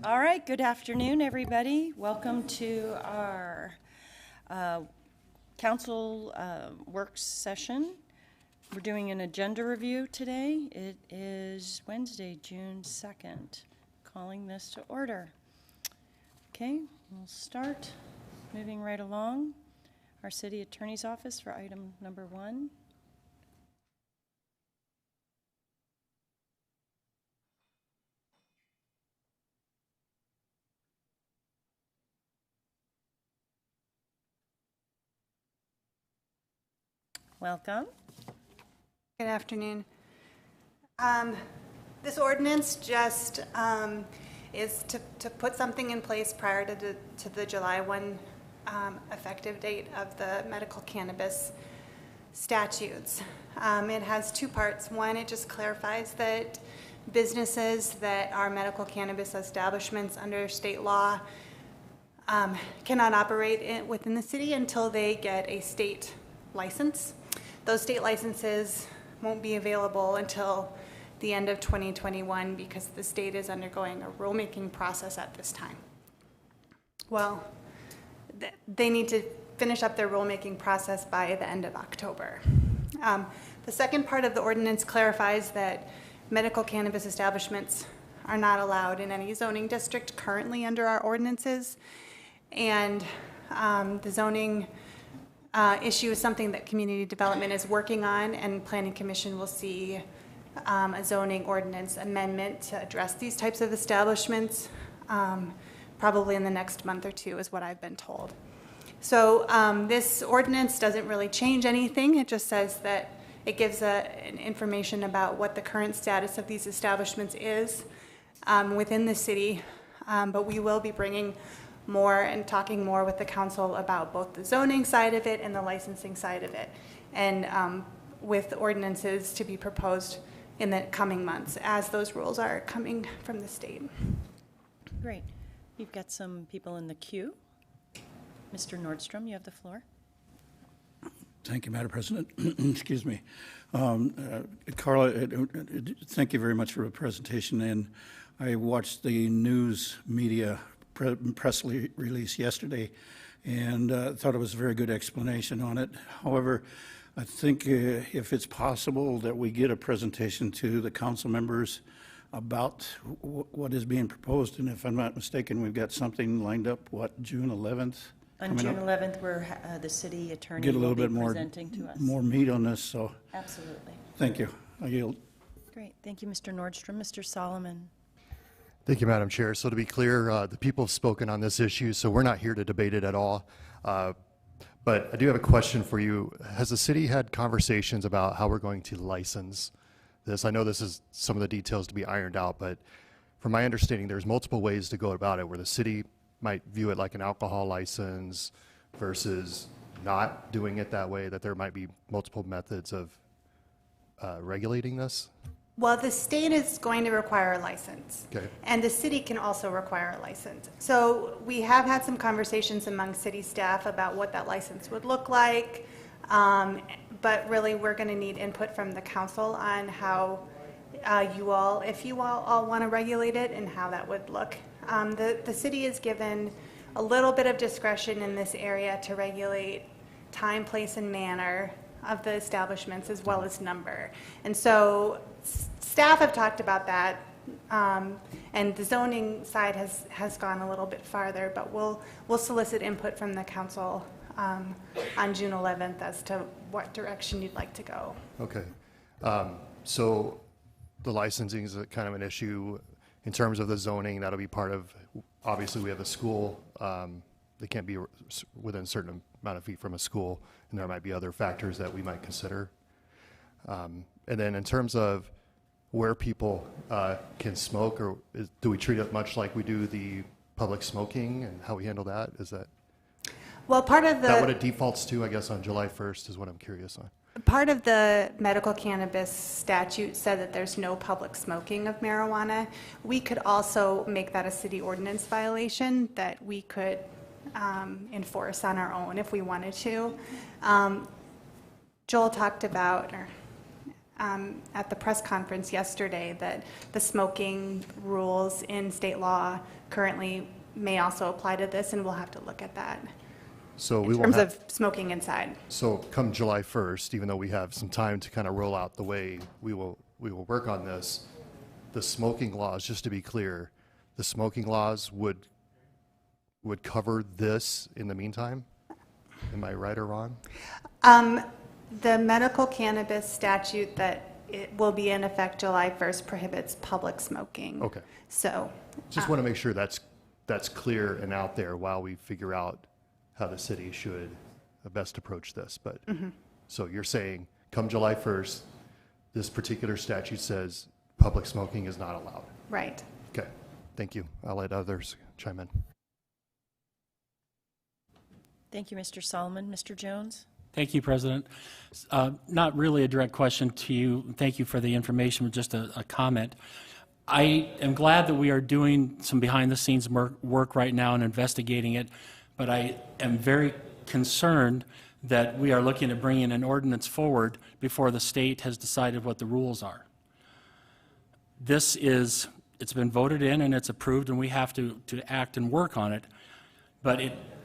All right, good afternoon, everybody. Welcome to our council work session. We're doing an agenda review today. It is Wednesday, June 2nd. Calling this to order. Okay, we'll start moving right along. Our city attorney's office for item number 1. Welcome. Good afternoon. This ordinance just is to put something in place prior to the July 1 effective date of the medical cannabis statutes. It has two parts. One, it just clarifies that businesses that are medical cannabis establishments under state law cannot operate within the city until they get a state license. Those state licenses won't be available until the end of 2021 because the state is undergoing a rulemaking process at this time. Well, they need to finish up their rulemaking process by the end of October. The second part of the ordinance clarifies that medical cannabis establishments are not allowed in any zoning district currently under our ordinances, and the zoning issue is something that community development is working on, and Planning Commission will see a zoning ordinance amendment to address these types of establishments probably in the next month or two is what I've been told. So this ordinance doesn't really change anything. It just says that it gives an information about what the current status of these establishments is within the city, but we will be bringing more and talking more with the council about both the zoning side of it and the licensing side of it, and with ordinances to be proposed in the coming months as those rules are coming from the state. Great. We've got some people in the queue. Mr. Nordstrom, you have the floor. Thank you, Madam President. Excuse me. Carla, thank you very much for the presentation. And I watched the news media press release yesterday and thought it was a very good explanation on it. However, I think if it's possible that we get a presentation to the council members about what is being proposed, and if I'm not mistaken, we've got something lined up, what, June 11th? On June 11th, where the city attorney get a little will be bit presenting to us. More meat on this, so. Absolutely. Thank you. I yield. Great. Thank you, Mr. Nordstrom. Mr. Solomon. Thank you, Madam Chair. So to be clear, the people have spoken on this issue, so we're not here to debate it at all. But I do have a question for you. Has the city had conversations about how we're going to license this? I know this is some of the details to be ironed out, but from my understanding, there's multiple ways to go about it, where the city might view it like an alcohol license versus not doing it that way, that there might be multiple methods of regulating this. Well, the state is going to require a license, Okay. and the city can also require a license. So we have had some conversations among city staff about what that license would look like, but really we're going to need input from the council on how if you all want to regulate it and how that would look. The city is given a little bit of discretion in this area to regulate time, place, and manner of the establishments as well as number. And so staff have talked about that, and the zoning side has gone a little bit farther, but we'll solicit input from the council on June 11th as to what direction you'd like to go. Okay. So the licensing is kind of an issue in terms of the zoning. That'll be part of, obviously we have a school. They can't be within a certain amount of feet from a school, and there might be other factors that we might consider. And then in terms of where people can smoke, or do we treat it much like we do the public smoking and how we handle that? Is that, well, part of the, that what it defaults to, I guess, on July 1st is what I'm curious on. Part of the medical cannabis statute said that there's no public smoking of marijuana. We could also make that a city ordinance violation that we could enforce on our own if we wanted to. Joel talked about, or at the press conference yesterday that the smoking rules in state law currently may also apply to this, and we'll have to look at that So we in will terms have, of smoking inside. so come July 1st, even though we have some time to kind of roll out the way we will work on this, the smoking laws, just to be clear, the smoking laws would cover this in the meantime? Am I right or wrong? The medical cannabis statute that it will be in effect July 1st prohibits public smoking. Okay. So, Just want to make sure that's clear and out there while we figure out how the city should best approach this. But, so you're saying, come July 1st, this particular statute says public smoking is not allowed. right. Okay, thank you. I'll let others chime in. Thank you, Mr. Solomon. Mr. Jones? Thank you, President. Not really a direct question to you. Thank you for the information, just a comment. I am glad that we are doing some behind-the-scenes work right now and investigating it, but I am very concerned that we are looking at bringing an ordinance forward before the state has decided what the rules are. It's been voted in and it's approved, and we have to act and work on it, but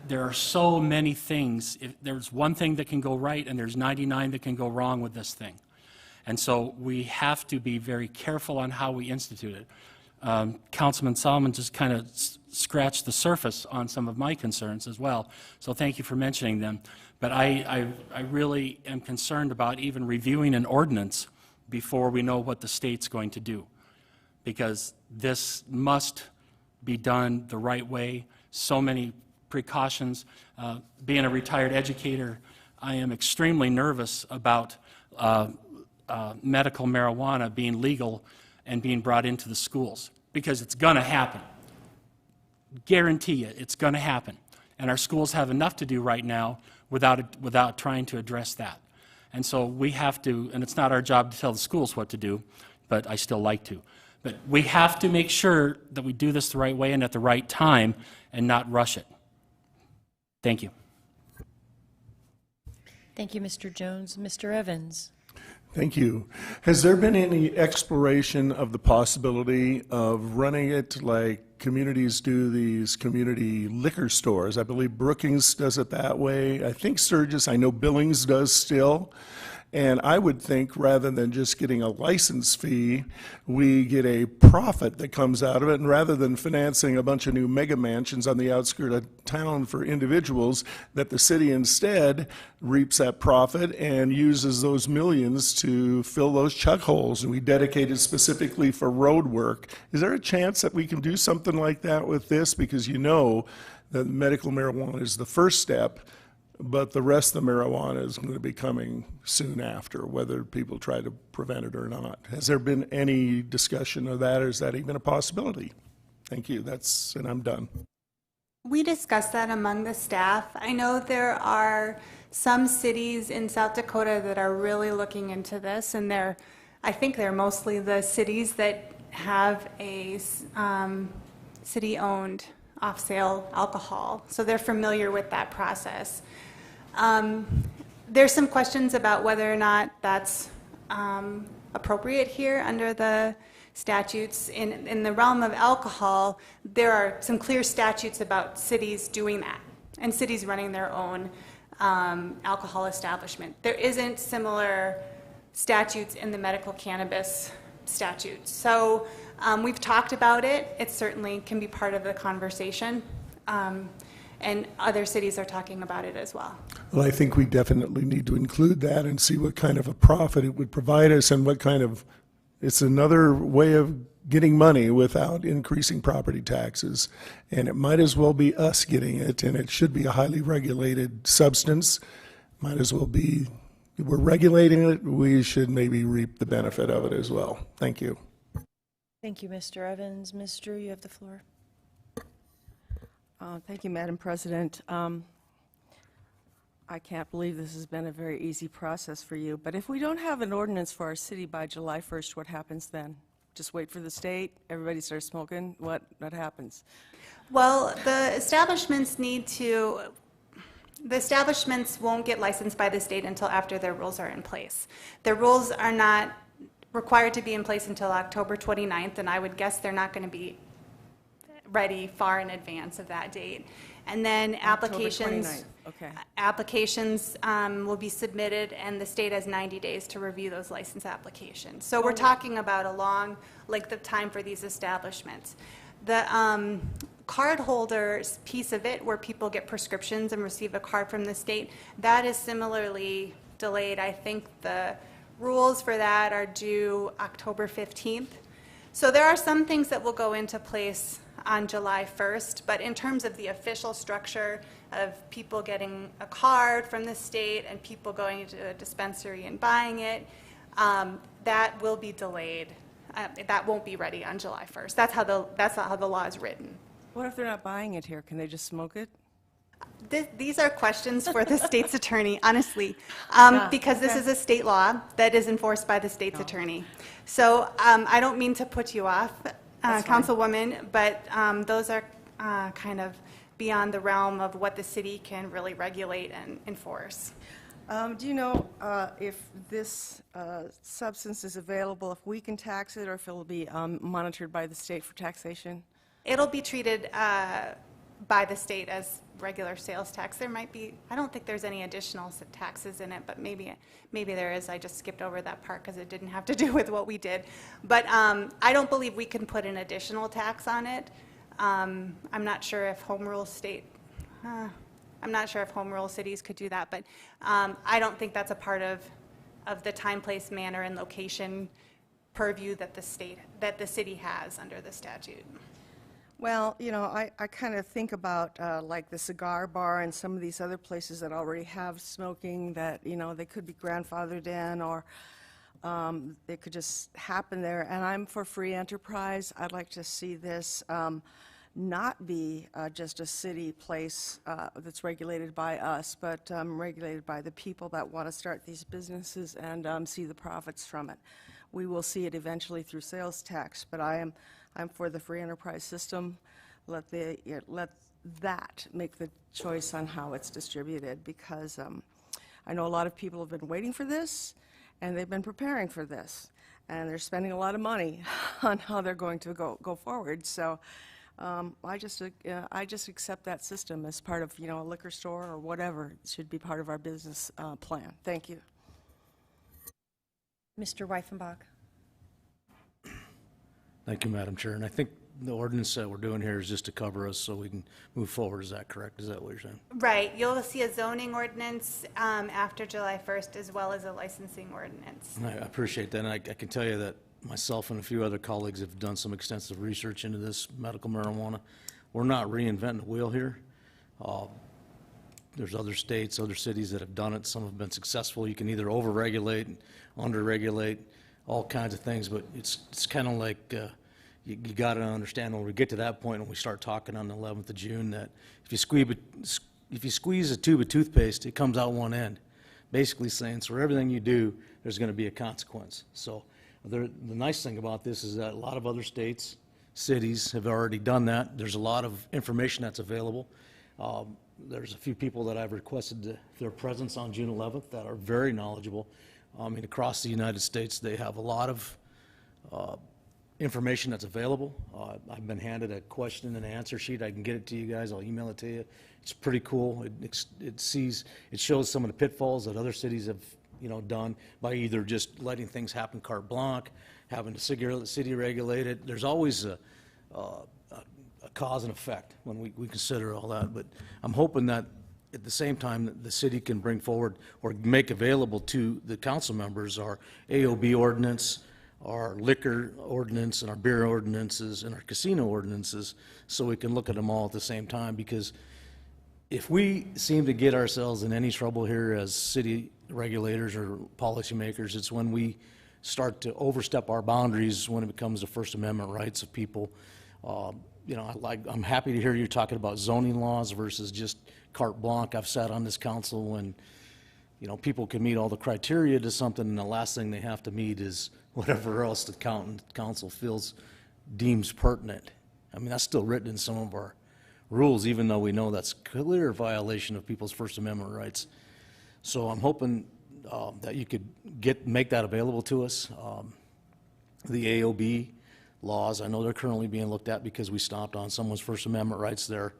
there are so many things. If there's one thing that can go right, and there's 99 that can go wrong with this thing. And so we have to be very careful on how we institute it. Councilman Solomon just kind of scratched the surface on some of my concerns as well, so thank you for mentioning them. But I really am concerned about even reviewing an ordinance before we know what the state's going to do, because this must be done the right way. So many precautions. Being a retired educator, I am extremely nervous about medical marijuana being legal and being brought into the schools, because it's going to happen. Guarantee you, it's going to happen. And our schools have enough to do right now without trying to address that. And so we have to, and it's not our job to tell the schools what to do, but I still like to. But we have to make sure that we do this the right way and at the right time and not rush it. Thank you. Thank you, Mr. Jones. Mr. Evans? Thank you. Has there been any exploration of the possibility of running it like communities do these community liquor stores? I believe Brookings does it that way. I think Sturgis, I know Billings does still. And I would think rather than just getting a license fee, we get a profit that comes out of it. And rather than financing a bunch of new mega mansions on the outskirts of town for individuals, that the city instead reaps that profit and uses those millions to fill those chuck holes. And we dedicate it specifically for road work. Is there a chance that we can do something like that with this? Because you know that medical marijuana is the first step, but the rest of the marijuana is going to be coming soon after, whether people try to prevent it or not. Has there been any discussion of that, or is that even a possibility? Thank you. And I'm done. We discussed that among the staff. I know there are some cities in South Dakota that are really looking into this, and I think they're mostly the cities that have a city-owned off-sale alcohol, so they're familiar with that process. There's some questions about whether or not that's appropriate here under the statutes. In the realm of alcohol, there are some clear statutes about cities doing that and cities running their own alcohol establishment. There isn't similar statutes in the medical cannabis statutes. So we've talked about it. It certainly can be part of the conversation. And other cities are talking about it as well. Well, I think we definitely need to include that and see what kind of a profit it would provide us and what kind of, it's another way of getting money without increasing property taxes. And it might as well be us getting it, and it should be a highly regulated substance. Might as well be, we're regulating it, we should maybe reap the benefit of it as well. Thank you. Thank you, Mr. Evans. Ms. Drew, you have the floor. Thank you, Madam President. I can't believe this has been a very easy process for you, but if we don't have an ordinance for our city by July 1st, what happens then? Just wait for the state, everybody starts smoking, what happens? Well, the establishments need to, the establishments won't get licensed by the state until after their rules are in place. The rules are not required to be in place until October 29th, and I would guess they're not going to be ready far in advance of that date. And then applications, 29th, okay. applications will be submitted, and the state has 90 days to review those license applications. So we're talking about a long length of time for these establishments. The card holders piece of it, where people get prescriptions and receive a card from the state, that is similarly delayed. I think the rules for that are due October 15th. So there are some things that will go into place on July 1st, but in terms of the official structure of people getting a card from the state and people going to a dispensary and buying it, that will be delayed. That won't be ready on July 1st. That's not how the law is written. What if they're not buying it here? Can they just smoke it? These are questions for the state's attorney, honestly, because this is a state law that is enforced by the state's attorney. So I don't mean to put you off, Councilwoman, but those are kind of beyond the realm of what the city can really regulate and enforce. Do you know if this substance is available, if we can tax it, or if it'll be monitored by the state for taxation? It'll be treated by the state as regular sales tax. There might be, I don't think there's any additional taxes in it, but maybe there is. I just skipped over that part because it didn't have to do with what we did. But I don't believe we can put an additional tax on it. I'm not sure if home rule cities could do that, but I don't think that's a part of the time, place, manner, and location purview that the city has under the statute. Well, you know, I kind of think about like the cigar bar and some of these other places that already have smoking that, you know, they could be grandfathered in, or it could just happen there. And I'm for free enterprise. I'd like to see this not be just a city place that's regulated by us, but regulated by the people that want to start these businesses and see the profits from it. We will see it eventually through sales tax, but I'm for the free enterprise system. Let that make the choice on how it's distributed, because I know a lot of people have been waiting for this, and they've been preparing for this, and they're spending a lot of money on how they're going to go forward. So I just accept that system as part of, you know, a liquor store or whatever. It should be part of our business plan. Thank you. Mr. Weifenbach. Thank you, Madam Chair. And I think the ordinance that we're doing here is just to cover us so we can move forward. Is that correct? Is that what you're saying? Right. You'll see a zoning ordinance after July 1st, as well as a licensing ordinance. And I appreciate that. And I can tell you that myself and a few other colleagues have done some extensive research into this medical marijuana. We're not reinventing the wheel here. There's other states, other cities that have done it. Some have been successful. You can either over-regulate, under-regulate, all kinds of things, but it's kind of like you got to understand when we get to that point, when we start talking on the 11th of June, that if you squeeze a tube of toothpaste, it comes out one end, basically saying, so for everything you do, there's going to be a consequence. So the nice thing about this is that a lot of other states, cities have already done that. There's a lot of information that's available. There's a few people that I've requested their presence on June 11th that are very knowledgeable. I mean, across the United States, they have a lot of information that's available. I've been handed a question and answer sheet. I can get it to you guys. I'll email it to you. It's pretty cool. It shows some of the pitfalls that other cities have, you know, done by either just letting things happen carte blanche, having the city regulate it. There's always a cause and effect when we consider all that. But I'm hoping that at the same time, the city can bring forward or make available to the council members our AOB ordinance, our liquor ordinance, and our beer ordinances, and our casino ordinances, so we can look at them all at the same time. Because if we seem to get ourselves in any trouble here as city regulators or policymakers, it's when we start to overstep our boundaries when it comes to First Amendment rights of people. You know, I'm happy to hear you talking about zoning laws versus just carte blanche. I've sat on this council when, you know, people can meet all the criteria to something, and the last thing they have to meet is whatever else the council deems pertinent. I mean, that's still written in some of our rules, even though we know that's clear violation of people's First Amendment rights. So I'm hoping that you could make that available to us. The AOB laws, I know they're currently being looked at because we stomped on someone's First Amendment rights there.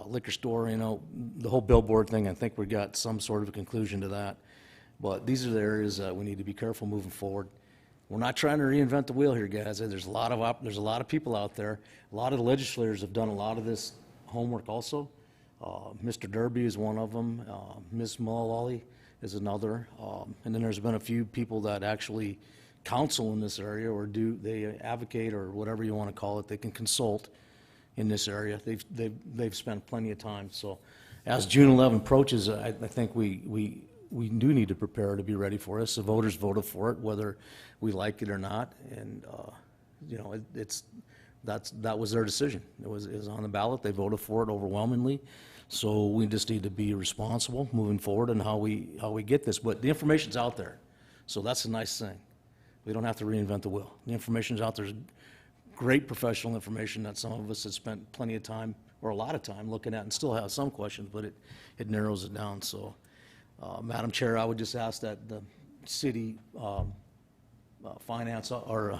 Liquor store, you know, the whole billboard thing, I think we got some sort of a conclusion to that. But these are the areas that we need to be careful moving forward. We're not trying to reinvent the wheel here, guys. There's a lot of people out there. A lot of the legislators have done a lot of this homework also. Mr. Derby is one of them. Ms. Mullally is another. And then there's been a few people that actually counsel in this area, or they advocate, or whatever you want to call it. They can consult in this area. They've spent plenty of time. So as June 11 approaches, I think we do need to prepare to be ready for this. The voters voted for it, whether we like it or not, and you know, that was their decision. It was on the ballot. They voted for it overwhelmingly. So we just need to be responsible moving forward in how we get this. But the information's out there, so that's a nice thing. We don't have to reinvent the wheel. The information's out there. Great professional information that some of us have spent plenty of time, or a lot of time, looking at, and still have some questions, but it narrows it down. So, Madam Chair, I would just ask that the city finance, or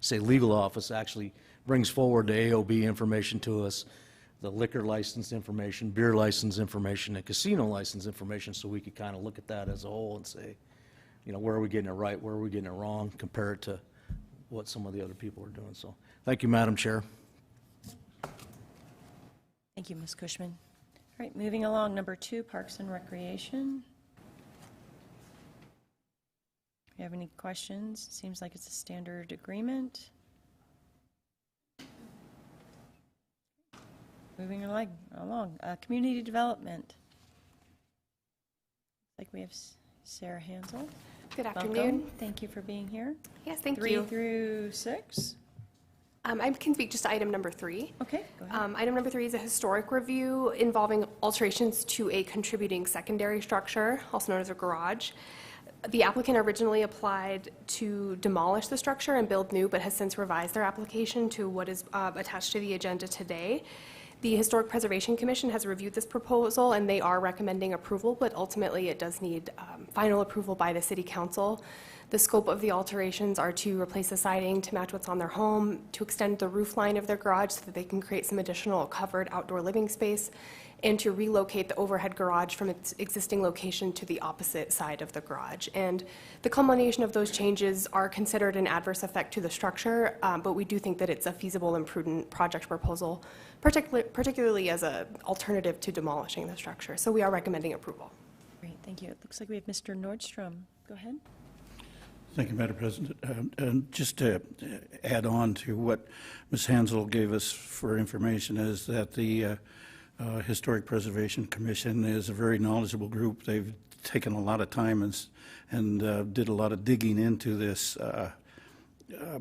say legal office, actually brings forward the AOB information to us, the liquor license information, beer license information, and casino license information, so we could kind of look at that as a whole and say, you know, where are we getting it right, where are we getting it wrong, compare it to what some of the other people are doing. So thank you, Madam Chair. Thank you, Ms. Cushman. All right, moving along, number 2, Parks and Recreation. Do you have any questions? Seems like it's a standard agreement. Moving along, community development. Like we have Sarah Hansel. Good Welcome. afternoon. Thank you for being here. Yes, thank 3 you. through 6. I can speak just to item number 3. Okay, go ahead. Item number 3 is a historic review involving alterations to a contributing secondary structure, also known as a garage. The applicant originally applied to demolish the structure and build new, but has since revised their application to what is attached to the agenda today. The Historic Preservation Commission has reviewed this proposal, and they are recommending approval, but ultimately it does need final approval by the City Council. The scope of the alterations are to replace the siding to match what's on their home, to extend the roof line of their garage so that they can create some additional covered outdoor living space, and to relocate the overhead garage from its existing location to the opposite side of the garage. And the culmination of those changes are considered an adverse effect to the structure, but we do think that it's a feasible and prudent project proposal, particularly as an alternative to demolishing the structure. So we are recommending approval. Great, thank you. It looks like we have Mr. Nordstrom. Go ahead. Thank you, Madam President. And just to add on to what Ms. Hansel gave us for information, is that the Historic Preservation Commission is a very knowledgeable group. They've taken a lot of time and did a lot of digging into this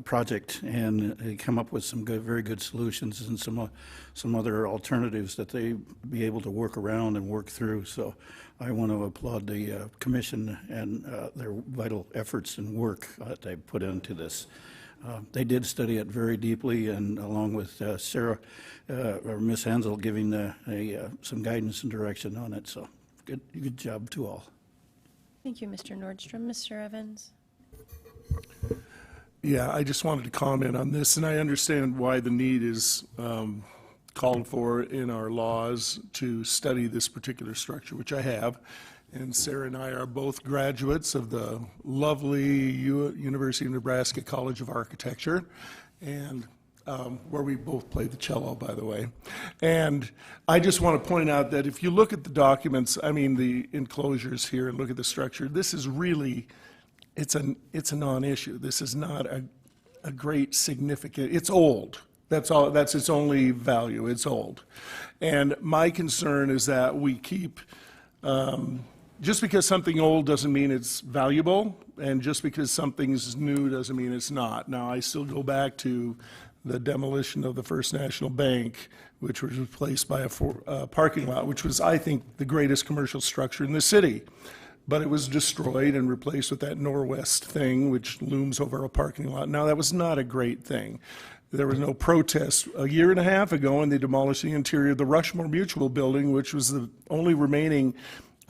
project, and they come up with some very good solutions and some other alternatives that they be able to work around and work through. So I want to applaud the commission and their vital efforts and work that they put into this. They did study it very deeply, and along with Sarah or Ms. Hansel giving some guidance and direction on it. So good job to all. Thank you, Mr. Nordstrom. Mr. Evans? Yeah, I just wanted to comment on this, and I understand why the need is called for in our laws to study this particular structure, which I have. And Sarah and I are both graduates of the lovely University of Nebraska College of Architecture, and where we both played the cello, by the way. And I just want to point out that if you look at the documents, I mean the enclosures here, and look at the structure, this is really, it's a non-issue. This is not a great significant, it's old. That's all, that's its only value, it's old. And my concern is that we keep, just because something old doesn't mean it's valuable, and just because something's new doesn't mean it's not. Now, I still go back to the demolition of the First National Bank, which was replaced by a parking lot, which was, I think, the greatest commercial structure in the city. But it was destroyed and replaced with that Norwest thing, which looms over a parking lot. Now, that was not a great thing. There was no protest a year and a half ago, and they demolished the interior of the Rushmore Mutual building, which was the only remaining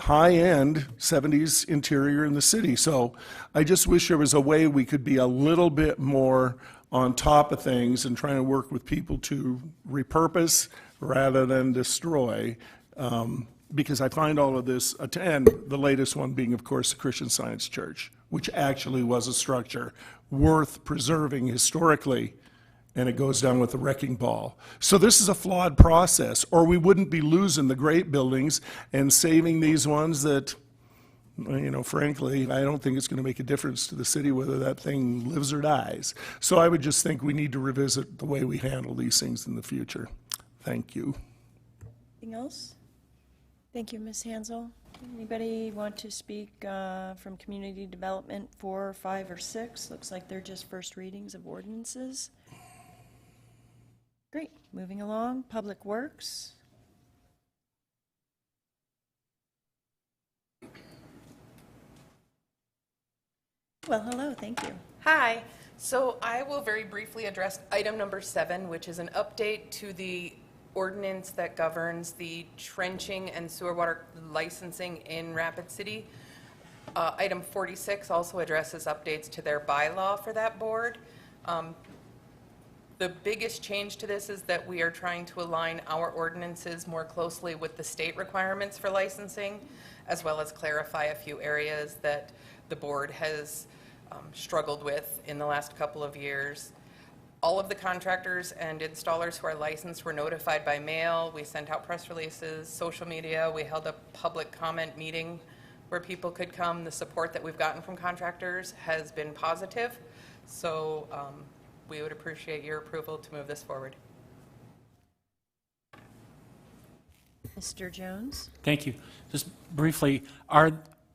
high-end 70s interior in the city. So I just wish there was a way we could be a little bit more on top of things and trying to work with people to repurpose rather than destroy. Because I find all of this, and the latest one being, of course, the Christian Science Church, which actually was a structure worth preserving historically, and it goes down with the wrecking ball. So this is a flawed process, or we wouldn't be losing the great buildings and saving these ones that, you know, frankly, I don't think it's going to make a difference to the city whether that thing lives or dies. So I would just think we need to revisit the way we handle these things in the future. Thank you. Anything else? Thank you, Ms. Hansel. Anybody want to speak from Community Development 4, 5, or 6? Looks like they're just first readings of ordinances. Great. Moving along, Public Works. Well, hello, thank you. Hi. So I will very briefly address item number 7, which is an update to the ordinance that governs the trenching and sewer water licensing in Rapid City. Item 46 also addresses updates to their bylaw for that board. The biggest change to this is that we are trying to align our ordinances more closely with the state requirements for licensing, as well as clarify a few areas that the board has struggled with in the last couple of years. All of the contractors and installers who are licensed were notified by mail. We sent out press releases, social media. We held a public comment meeting where people could come. The support that we've gotten from contractors has been positive. So we would appreciate your approval to move this forward. Mr. Jones? Thank you. Just briefly,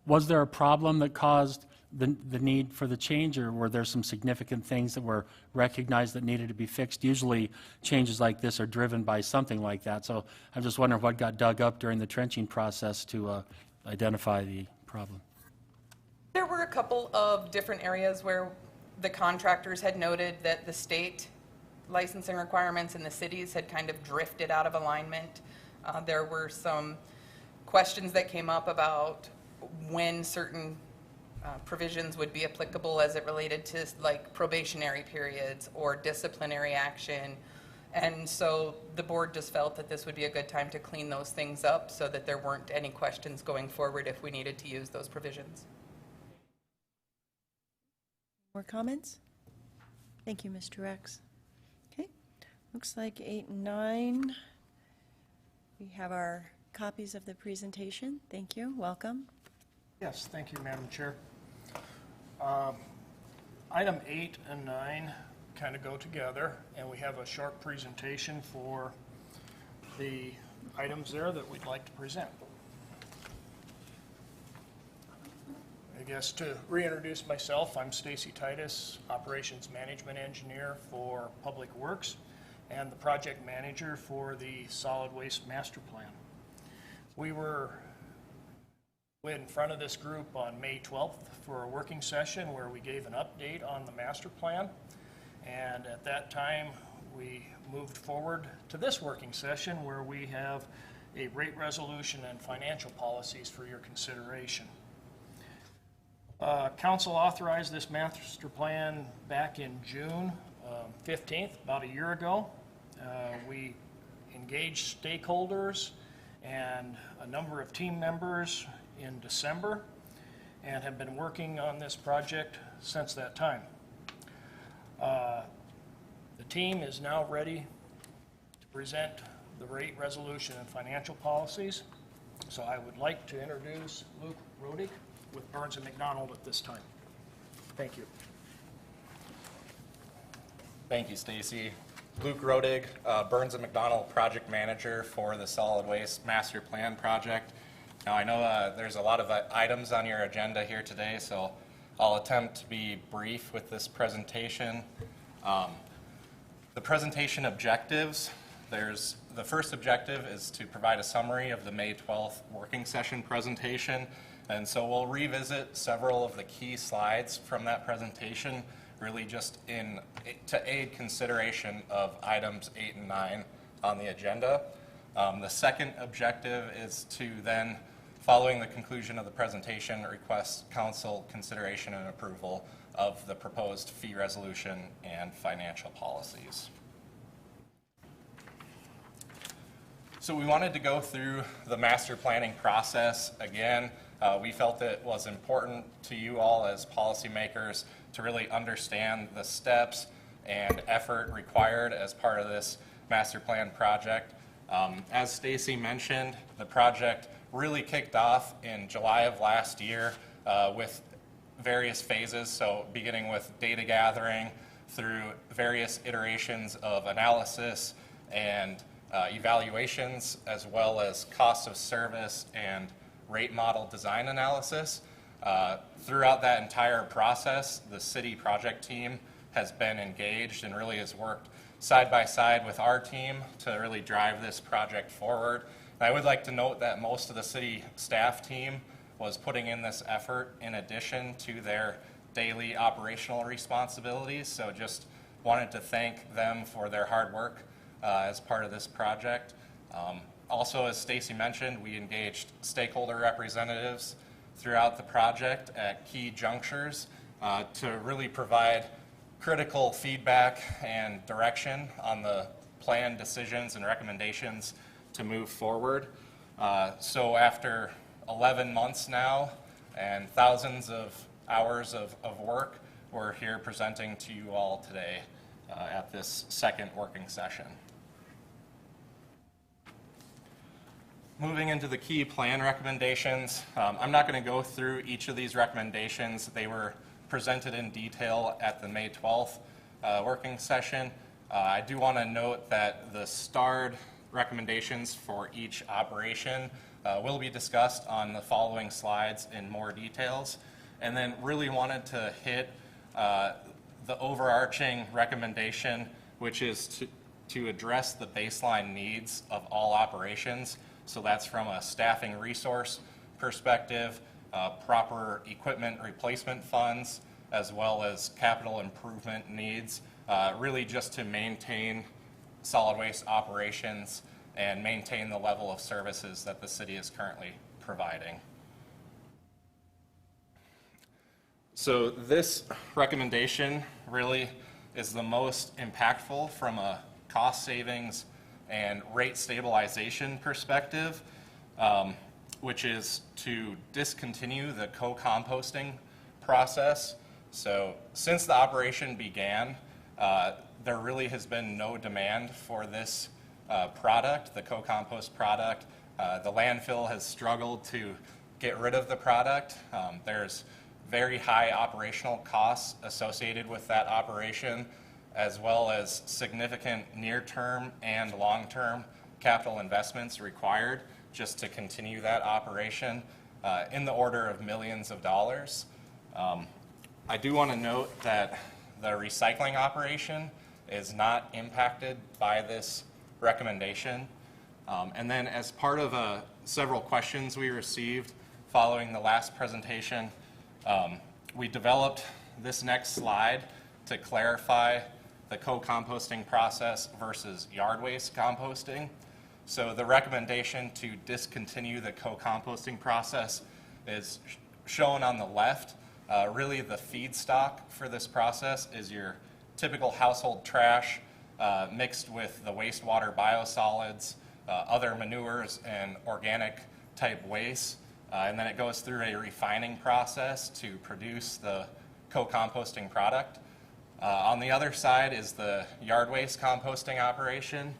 was there a problem that caused the need for the change, or were there some significant things that were recognized that needed to be fixed? Usually changes like this are driven by something like that. So I'm just wondering what got dug up during the trenching process to identify the problem. There were a couple of different areas where the contractors had noted that the state licensing requirements in the cities had kind of drifted out of alignment. There were some questions that came up about when certain provisions would be applicable as it related to like probationary periods or disciplinary action. And so the board just felt that this would be a good time to clean those things up so that there weren't any questions going forward if we needed to use those provisions. More comments? Thank you, Mr. Rex. Okay, looks like 8 and 9. We have our copies of the presentation. Thank you, welcome. Yes, thank you, Madam Chair. Item 8 and 9 kind of go together, and we have a short presentation for the items there that we'd like to present. I guess to reintroduce myself, I'm Stacy Titus, Operations Management Engineer for Public Works and the Project Manager for the Solid Waste Master Plan. We were in front of this group on May 12th for a working session where we gave an update on the master plan, and at that time we moved forward to this working session where we have a rate resolution and financial policies for your consideration. Council authorized this master plan back in June 15th, about a year ago. We engaged stakeholders and a number of team members in December and have been working on this project since that time. The team is now ready to present the rate resolution and financial policies. So I would like to introduce Luke Rodig with Burns & McDonnell at this time. Thank you. Thank you, Stacy. Luke Rodig, Burns & McDonnell Project Manager for the Solid Waste Master Plan Project. Now I know there's a lot of items on your agenda here today, so I'll attempt to be brief with this presentation. The presentation objectives, the first objective is to provide a summary of the May 12th working session presentation And so we'll revisit several of the key slides from that presentation, really just to aid consideration of items 8 and 9 on the agenda. The second objective is to then, following the conclusion of the presentation, request council consideration and approval of the proposed fee resolution and financial policies. So we wanted to go through the master planning process again. We felt it was important to you all as policymakers to really understand the steps and effort required as part of this master plan project. As Stacy mentioned, the project really kicked off in July of last year with various phases, so beginning with data gathering through various iterations of analysis and evaluations, as well as cost of service and rate model design analysis. Throughout that entire process, the city project team has been engaged and really has worked side by side with our team to really drive this project forward. And I would like to note that most of the city staff team was putting in this effort in addition to their daily operational responsibilities. So just wanted to thank them for their hard work as part of this project. Also, as Stacy mentioned, we engaged stakeholder representatives throughout the project at key junctures to really provide critical feedback and direction on the plan decisions and recommendations to move forward. So after 11 months now and thousands of hours of work, we're here presenting to you all today at this second working session. Moving into the key plan recommendations, I'm not going to go through each of these recommendations. They were presented in detail at the May 12th working session. I do want to note that the starred recommendations for each operation will be discussed on the following slides in more details. And then really wanted to hit the overarching recommendation, which is to address the baseline needs of all operations. So that's from a staffing resource perspective, proper equipment replacement funds, as well as capital improvement needs, really just to maintain solid waste operations and maintain the level of services that the city is currently providing. So this recommendation really is the most impactful from a cost savings and rate stabilization perspective, which is to discontinue the co-composting process. So since the operation began, there really has been no demand for this product, the co-compost product. The landfill has struggled to get rid of the product. There's very high operational costs associated with that operation, as well as significant near-term and long-term capital investments required just to continue that operation in the order of millions of dollars. I do want to note that the recycling operation is not impacted by this recommendation. And then as part of several questions we received following the last presentation, we developed this next slide to clarify the co-composting process versus yard waste composting. So the recommendation to discontinue the co-composting process is shown on the left. Really the feedstock for this process is your typical household trash mixed with the wastewater biosolids, other manures and organic type waste. And then it goes through a refining process to produce the co-composting product. On the other side is the yard waste composting operation,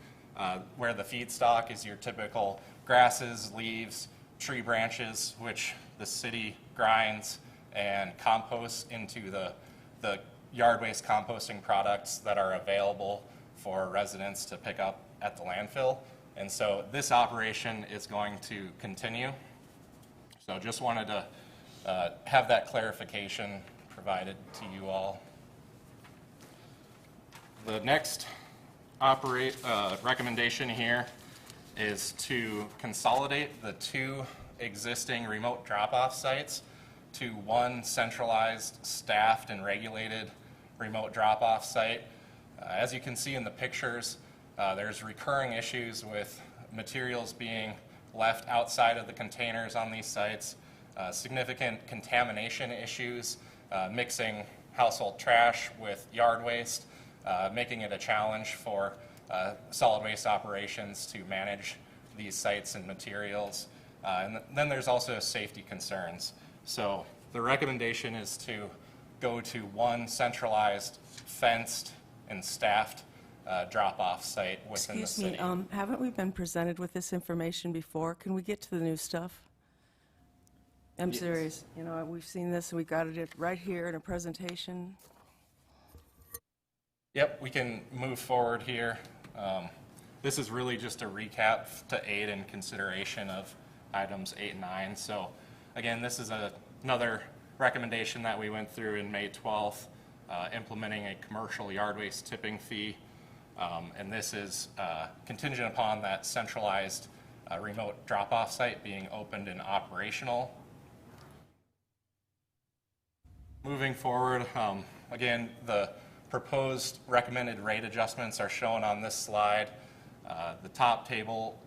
where the feedstock is your typical grasses, leaves, tree branches, which the city grinds and composts into the yard waste composting products that are available for residents to pick up at the landfill. And so this operation is going to continue. So just wanted to have that clarification provided to you all. The next recommendation here is to consolidate the two existing remote drop-off sites to one centralized, staffed, and regulated remote drop-off site. As you can see in the pictures, there's recurring issues with materials being left outside of the containers on these sites, significant contamination issues, mixing household trash with yard waste, making it a challenge for solid waste operations to manage these sites and materials. And then there's also safety concerns. So the recommendation is to go to one centralized, fenced, and staffed drop-off site within the city. Excuse me, haven't we been presented with this information before? Can we get to the new stuff? I'm serious. You know, we've seen this, and we got it right here in a presentation. Yep, we can move forward here. This is really just a recap to aid in consideration of items 8 and 9. So again, this is another recommendation that we went through in May 12th, implementing a commercial yard waste tipping fee. And this is contingent upon that centralized remote drop-off site being opened and operational. Moving forward, again, the proposed recommended rate adjustments are shown on this slide. The top table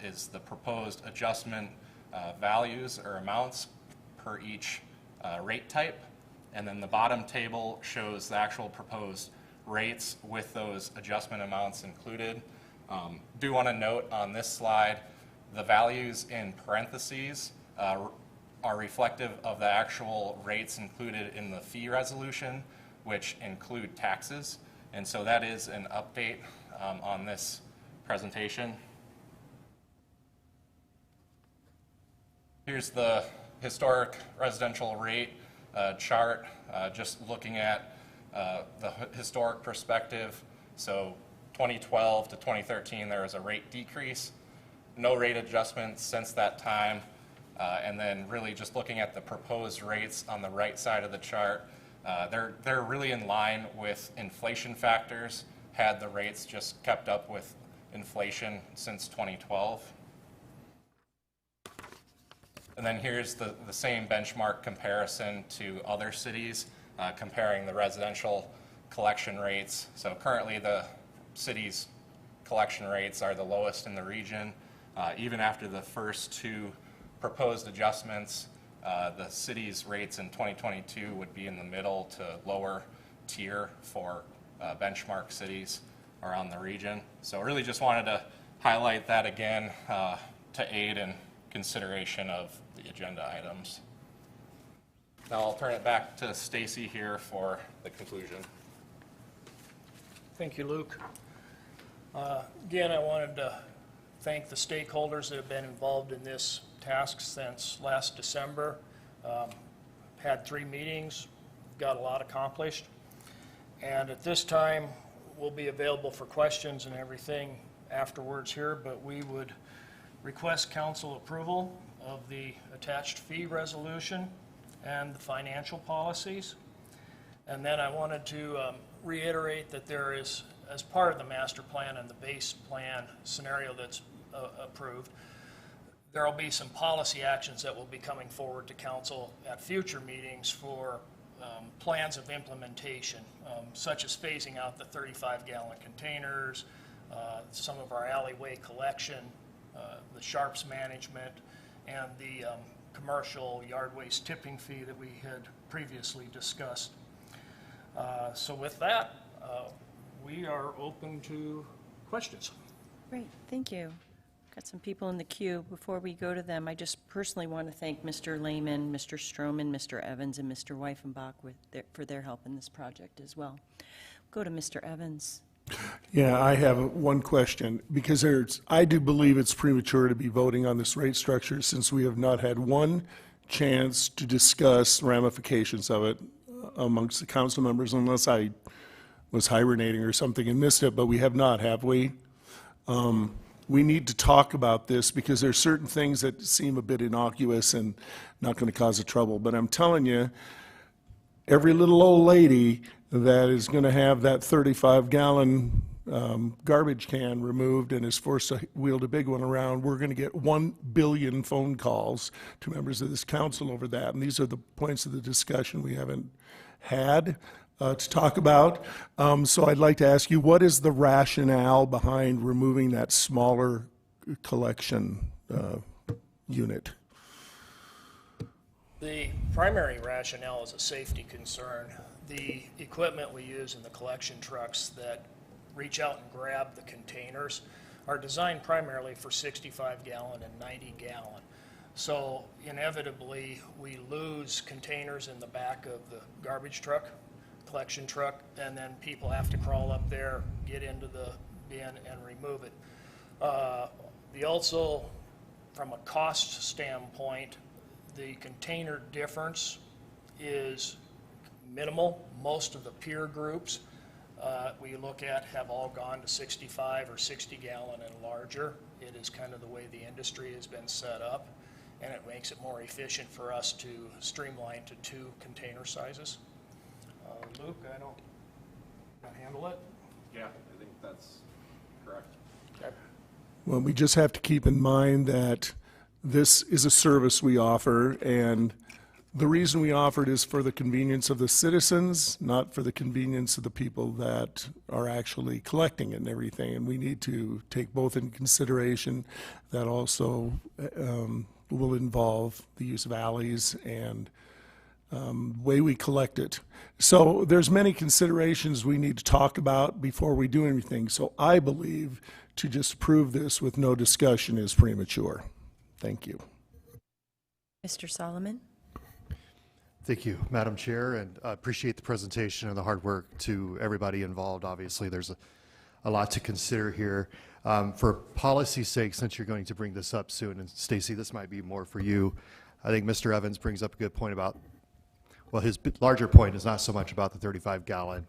is the proposed adjustment values or amounts per each rate type. And then the bottom table shows the actual proposed rates with those adjustment amounts included. Do want to note on this slide, the values in parentheses are reflective of the actual rates included in the fee resolution, which include taxes. And so that is an update on this presentation. Here's the historic residential rate chart, just looking at the historic perspective. So 2012 to 2013, there was a rate decrease, no rate adjustments since that time. And then really just looking at the proposed rates on the right side of the chart, they're really in line with inflation factors, had the rates just kept up with inflation since 2012. And then here's the same benchmark comparison to other cities, comparing the residential collection rates. So currently the city's collection rates are the lowest in the region. Even after the first two proposed adjustments, the city's rates in 2022 would be in the middle to lower tier for benchmark cities around the region. So really just wanted to highlight that again to aid in consideration of the agenda items. Now I'll turn it back to Stacy here for the conclusion. Thank you, Luke. Again, I wanted to thank the stakeholders that have been involved in this task since last December. Had 3 meetings, got a lot accomplished. And at this time, we'll be available for questions and everything afterwards here, but we would request council approval of the attached fee resolution and the financial policies. And then I wanted to reiterate that there is, as part of the master plan and the base plan scenario that's approved, there will be some policy actions that will be coming forward to council at future meetings for plans of implementation, such as phasing out the 35-gallon containers, some of our alleyway collection, the sharps management, and the commercial yard waste tipping fee that we had previously discussed. So with that, we are open to questions. Great, thank you. Got some people in the queue. Before we go to them, I just personally want to thank Mr. Lehman, Mr. Stroman, Mr. Evans, and Mr. Weifenbach for their help in this project as well. Go to Mr. Evans. Yeah, I have one question, because I do believe it's premature to be voting on this rate structure since we have not had one chance to discuss ramifications of it amongst the council members, unless I was hibernating or something and missed it, but we have not, have we? We need to talk about this because there's certain things that seem a bit innocuous and not going to cause a trouble. But I'm telling you, every little old lady that is going to have that 35-gallon garbage can removed and is forced to wield a big one around, we're going to get 1 billion phone calls to members of this council over that. And these are the points of the discussion we haven't had to talk about. So I'd like to ask you, what is the rationale behind removing that smaller collection unit? The primary rationale is a safety concern. The equipment we use in the collection trucks that reach out and grab the containers are designed primarily for 65-gallon and 90-gallon. So inevitably, we lose containers in the back of the garbage truck, collection truck, and then people have to crawl up there, get into the bin, and remove it. Also, from a cost standpoint, the container difference is minimal. Most of the peer groups we look at have all gone to 65 or 60 gallon and larger. It is kind of the way the industry has been set up, and it makes it more efficient for us to streamline to 2 container sizes. Luke, I don't handle it? Yeah, I think that's correct. Okay. Well, we just have to keep in mind that this is a service we offer, and the reason we offer it is for the convenience of the citizens, not for the convenience of the people that are actually collecting it and everything. And we need to take both in consideration. That also will involve the use of alleys and way we collect it. So there's many considerations we need to talk about before we do anything. So I believe to just approve this with no discussion is premature. Thank you. Mr. Solomon? Thank you, Madam Chair, and I appreciate the presentation and the hard work to everybody involved. Obviously, there's a lot to consider here. For policy's sake, since you're going to bring this up soon, and Stacy, this might be more for you, I think Mr. Evans brings up a good point about, well, his larger point is not so much about the 35-gallon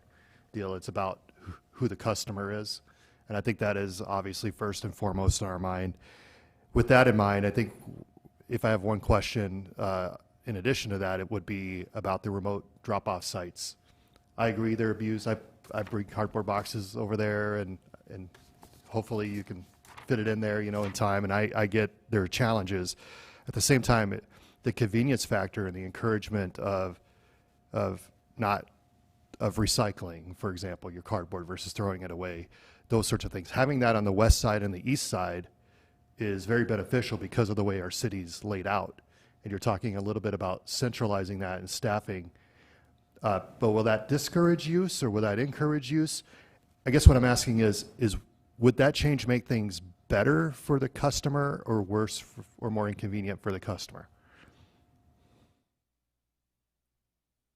deal, it's about who the customer is. And I think that is obviously first and foremost in our mind. With that in mind, I think if I have one question, in addition to that, it would be about the remote drop-off sites. I agree they're abused. I bring cardboard boxes over there, and hopefully you can fit it in there, you know, in time. And I get there are challenges. At the same time, the convenience factor and the encouragement of recycling, for example, your cardboard versus throwing it away, those sorts of things. Having that on the west side and the east side is very beneficial because of the way our city's laid out. And you're talking a little bit about centralizing that and staffing. But will that discourage use or will that encourage use? I guess what I'm asking is would that change make things better for the customer or worse or more inconvenient for the customer?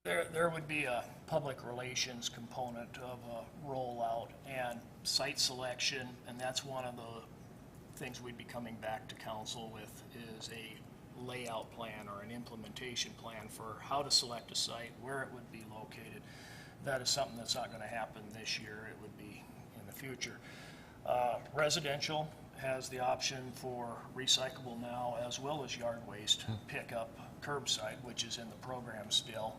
There would be a public relations component of a rollout and site selection, and that's one of the things we'd be coming back to council with is a layout plan or an implementation plan for how to select a site, where it would be located. That is something that's not going to happen this year. It would be in the future. Residential has the option for recyclable now as well as yard waste pickup curbside, which is in the program still.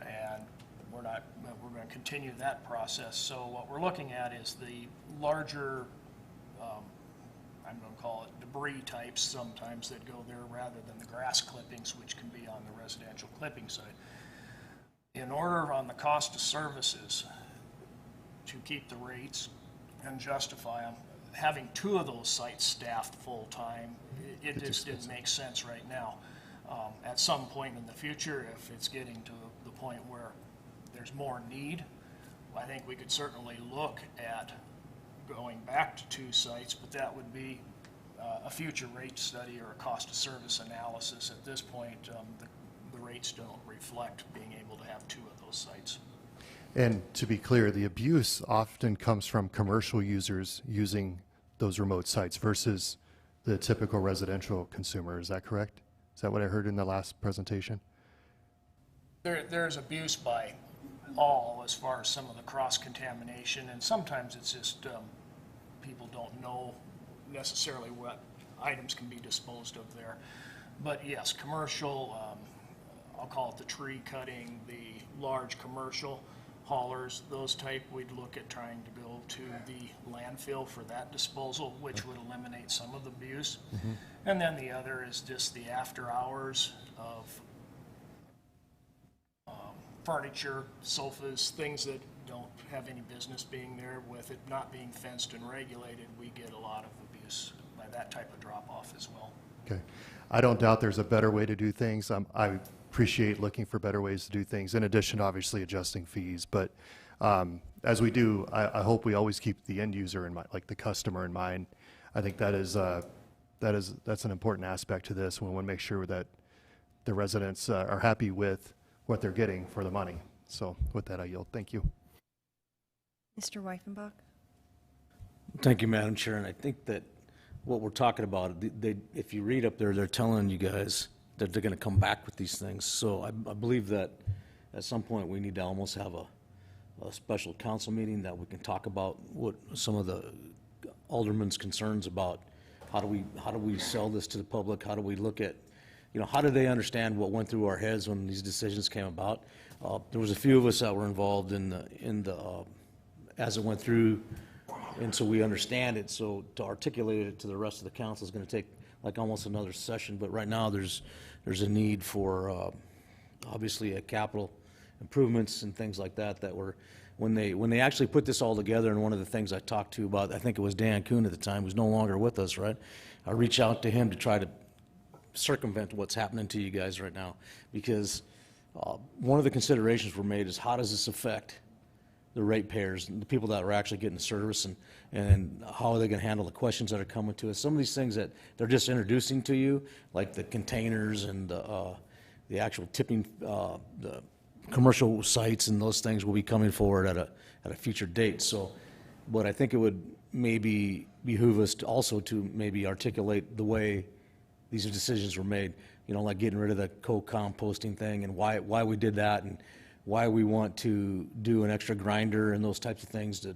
And we're going to continue that process. So what we're looking at is the larger, I'm going to call it debris types sometimes that go there rather than the grass clippings, which can be on the residential clipping side. In order on the cost of services to keep the rates and justify them, having 2 of those sites staffed full-time, it just didn't make sense right now. At some point in the future, if it's getting to the point where there's more need, I think we could certainly look at going back to 2 sites, but that would be a future rate study or a cost of service analysis. At this point, the rates don't reflect being able to have 2 of those sites. And to be clear, the abuse often comes from commercial users using those remote sites versus the typical residential consumer. Is that correct? Is that what I heard in the last presentation? There's abuse by all as far as some of the cross-contamination, and sometimes it's just people don't know necessarily what items can be disposed of there. But yes, commercial, I'll call it the tree cutting, the large commercial, haulers, those type, we'd look at trying to go to the landfill for that disposal, which would eliminate some of the abuse. And then the other is just the after hours of furniture, sofas, things that don't have any business being there. With it not being fenced and regulated, we get a lot of abuse by that type of drop-off as well. Okay. I don't doubt there's a better way to do things. I appreciate looking for better ways to do things, in addition to obviously adjusting fees. But as we do, I hope we always keep the end user in mind, like the customer in mind. I think that's an important aspect to this. We want to make sure that the residents are happy with what they're getting for the money. So with that, I yield. Thank you. Mr. Weifenbach? Thank you, Madam Chair. And I think that what we're talking about, if you read up there, they're telling you guys that they're going to come back with these things. So I believe that at some point we need to almost have a special council meeting that we can talk about what some of the aldermen's concerns about how do we sell this to the public? How do we look at, how do they understand what went through our heads when these decisions came about? There was a few of us that were involved in the as it went through, and so we understand it. So to articulate it to the rest of the council is going to take like almost another session. But right now there's a need for obviously a capital improvements and things like that were when they actually put this all together. And one of the things I talked to about, I think it was Dan Kuhn at the time, who's no longer with us, right? I reached out to him to try to circumvent what's happening to you guys right now, because one of the considerations were made is how does this affect the ratepayers and the people that are actually getting the service, and how are they going to handle the questions that are coming to us? Some of these things that they're just introducing to you, like the containers and the actual tipping, the commercial sites and those things will be coming forward at a future date. So, but I think it would maybe behoove us to also to maybe articulate the way these decisions were made, like getting rid of the co-composting thing and why we did that, and why we want to do an extra grinder and those types of things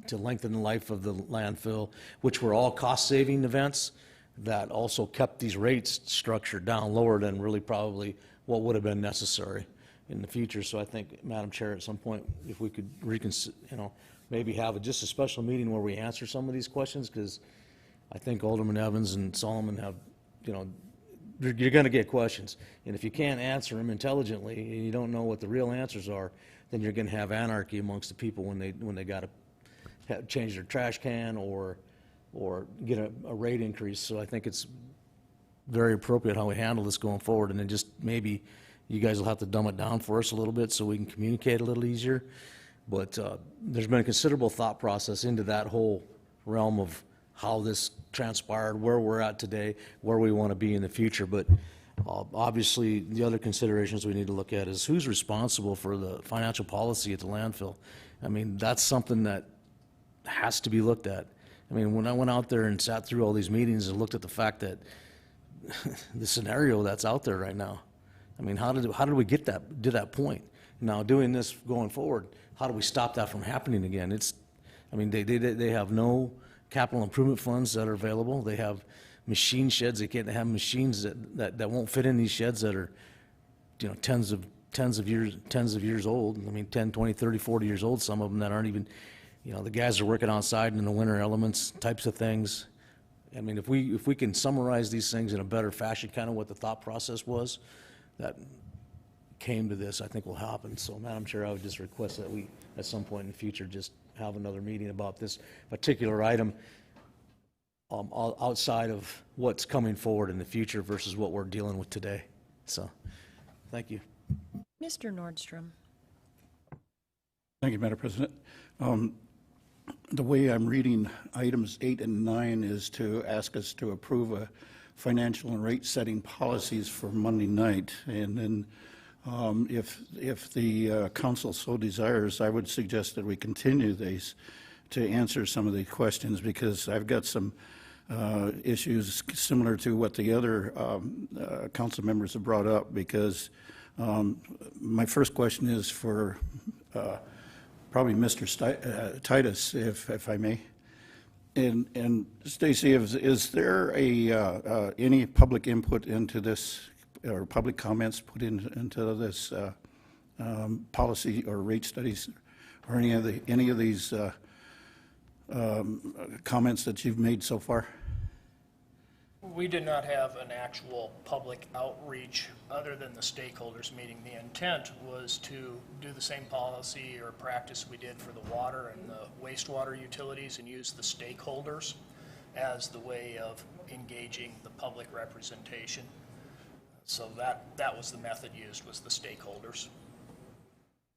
to lengthen the life of the landfill, which were all cost-saving events that also kept these rates structured down lower than really probably what would have been necessary in the future. So I think, Madam Chair, at some point, if we could maybe have just a special meeting where we answer some of these questions, because I think Alderman Evans and Solomon have, you're going to get questions. And if you can't answer them intelligently and you don't know what the real answers are, then you're going to have anarchy amongst the people when they got to change their trash can or get a rate increase. So I think it's very appropriate how we handle this going forward, and then just maybe you guys will have to dumb it down for us a little bit so we can communicate a little easier. But there's been a considerable thought process into that whole realm of how this transpired, where we're at today, where we want to be in the future. But obviously the other considerations we need to look at is who's responsible for the financial policy at the landfill. I mean, that's something that has to be looked at. I mean, when I went out there and sat through all these meetings and looked at the fact that the scenario that's out there right now, I mean, how did we get to that point? Now, doing this going forward, how do we stop that from happening again? I mean, they have no capital improvement funds that are available. They have machine sheds. They can't have machines that won't fit in these sheds that are, tens of years old. I mean, 10, 20, 30, 40 years old. Some of them that aren't even, the guys are working outside in the winter elements types of things. I mean, if we can summarize these things in a better fashion, kind of what the thought process was that came to this, I think will happen. So, Madam Chair, I would just request that we, at some point in the future, just have another meeting about this particular item outside of what's coming forward in the future versus what we're dealing with today. So, thank you. Mr. Nordstrom. Thank you, Madam President. The way I'm reading items 8 and 9 is to ask us to approve a financial and rate-setting policies for Monday night. And then if the council so desires, I would suggest that we continue these to answer some of the questions, because I've got some issues similar to what the other council members have brought up, because my first question is for probably Mr. Titus, if I may. And Stacy, is there any public input into this, or public comments put into this policy or rate studies or any of these comments that you've made so far? We did not have an actual public outreach other than the stakeholders meeting. The intent was to do the same policy or practice we did for the water and the wastewater utilities and use the stakeholders as the way of engaging the public representation. So that was the method used, was the stakeholders.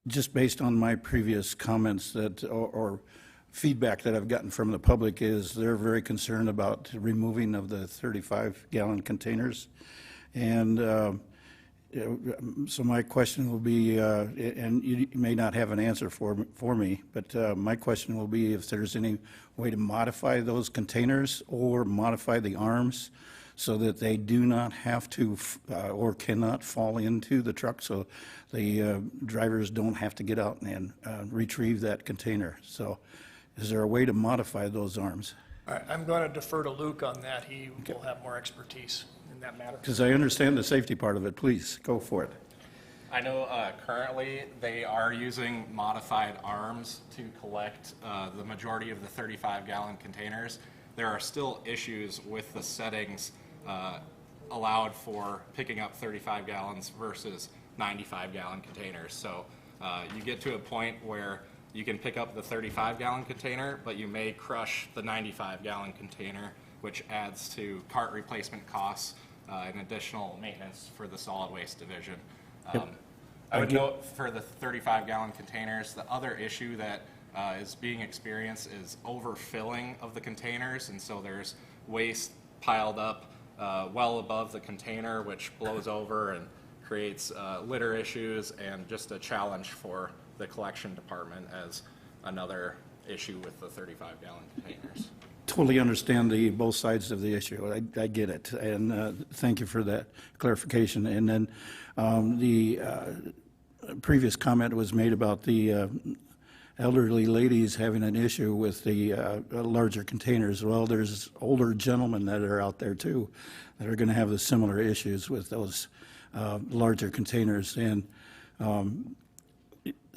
Just based on my previous comments that, or feedback that I've gotten from the public, is they're very concerned about removing of the 35-gallon containers. And so my question will be, and you may not have an answer for me, but my question will be if there's any way to modify those containers or modify the arms so that they do not have to or cannot fall into the truck, so the drivers don't have to get out and retrieve that container. So is there a way to modify those arms? I'm going to defer to Luke on that. He will have more expertise in that matter. Because I understand the safety part of it. Please, go for it. I know currently they are using modified arms to collect the majority of the 35-gallon containers. There are still issues with the settings allowed for picking up 35 gallons versus 95-gallon containers. So you get to a point where you can pick up the 35-gallon container, but you may crush the 95-gallon container, which adds to cart replacement costs and additional maintenance for the solid waste division. I would note for the 35-gallon containers, the other issue that is being experienced is overfilling of the containers, and so there's waste piled up well above the container, which blows over and creates litter issues and just a challenge for the collection department as another issue with the 35-gallon containers. Totally understand both sides of the issue. I get it, and thank you for that clarification. And then the previous comment was made about the elderly ladies having an issue with the larger containers. Well, there's older gentlemen that are out there too that are going to have the similar issues with those larger containers. And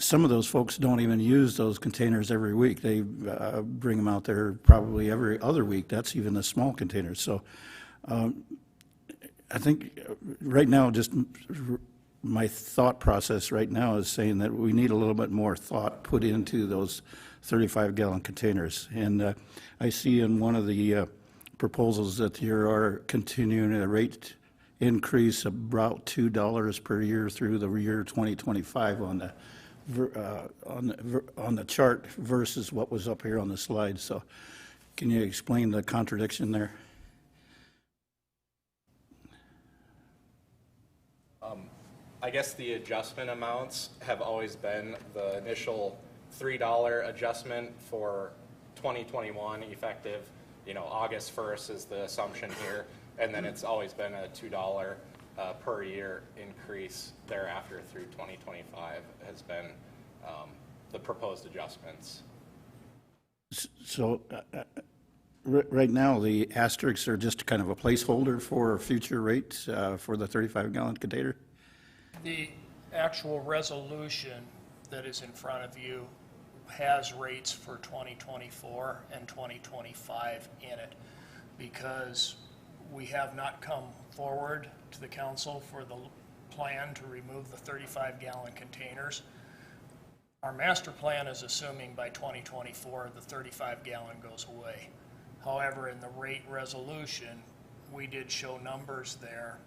some of those folks don't even use those containers every week. They bring them out there probably every other week. That's even the small containers. So I think right now, just my thought process right now is saying that we need a little bit more thought put into those 35-gallon containers. And I see in one of the proposals that you are continuing a rate increase of about $2 per year through the year 2025 on the chart versus what was up here on the slide. So can you explain the contradiction there? I guess the adjustment amounts have always been the initial $3 adjustment for 2021 effective, August 1st is the assumption here, and then it's always been a $2 per year increase thereafter through 2025 has been the proposed adjustments. So right now, the asterisks are just kind of a placeholder for future rates for the 35-gallon container? The actual resolution that is in front of you has rates for 2024 and 2025 in it because we have not come forward to the council for the plan to remove the 35-gallon containers. Our master plan is assuming by 2024 the 35-gallon goes away. However, in the rate resolution, we did show numbers there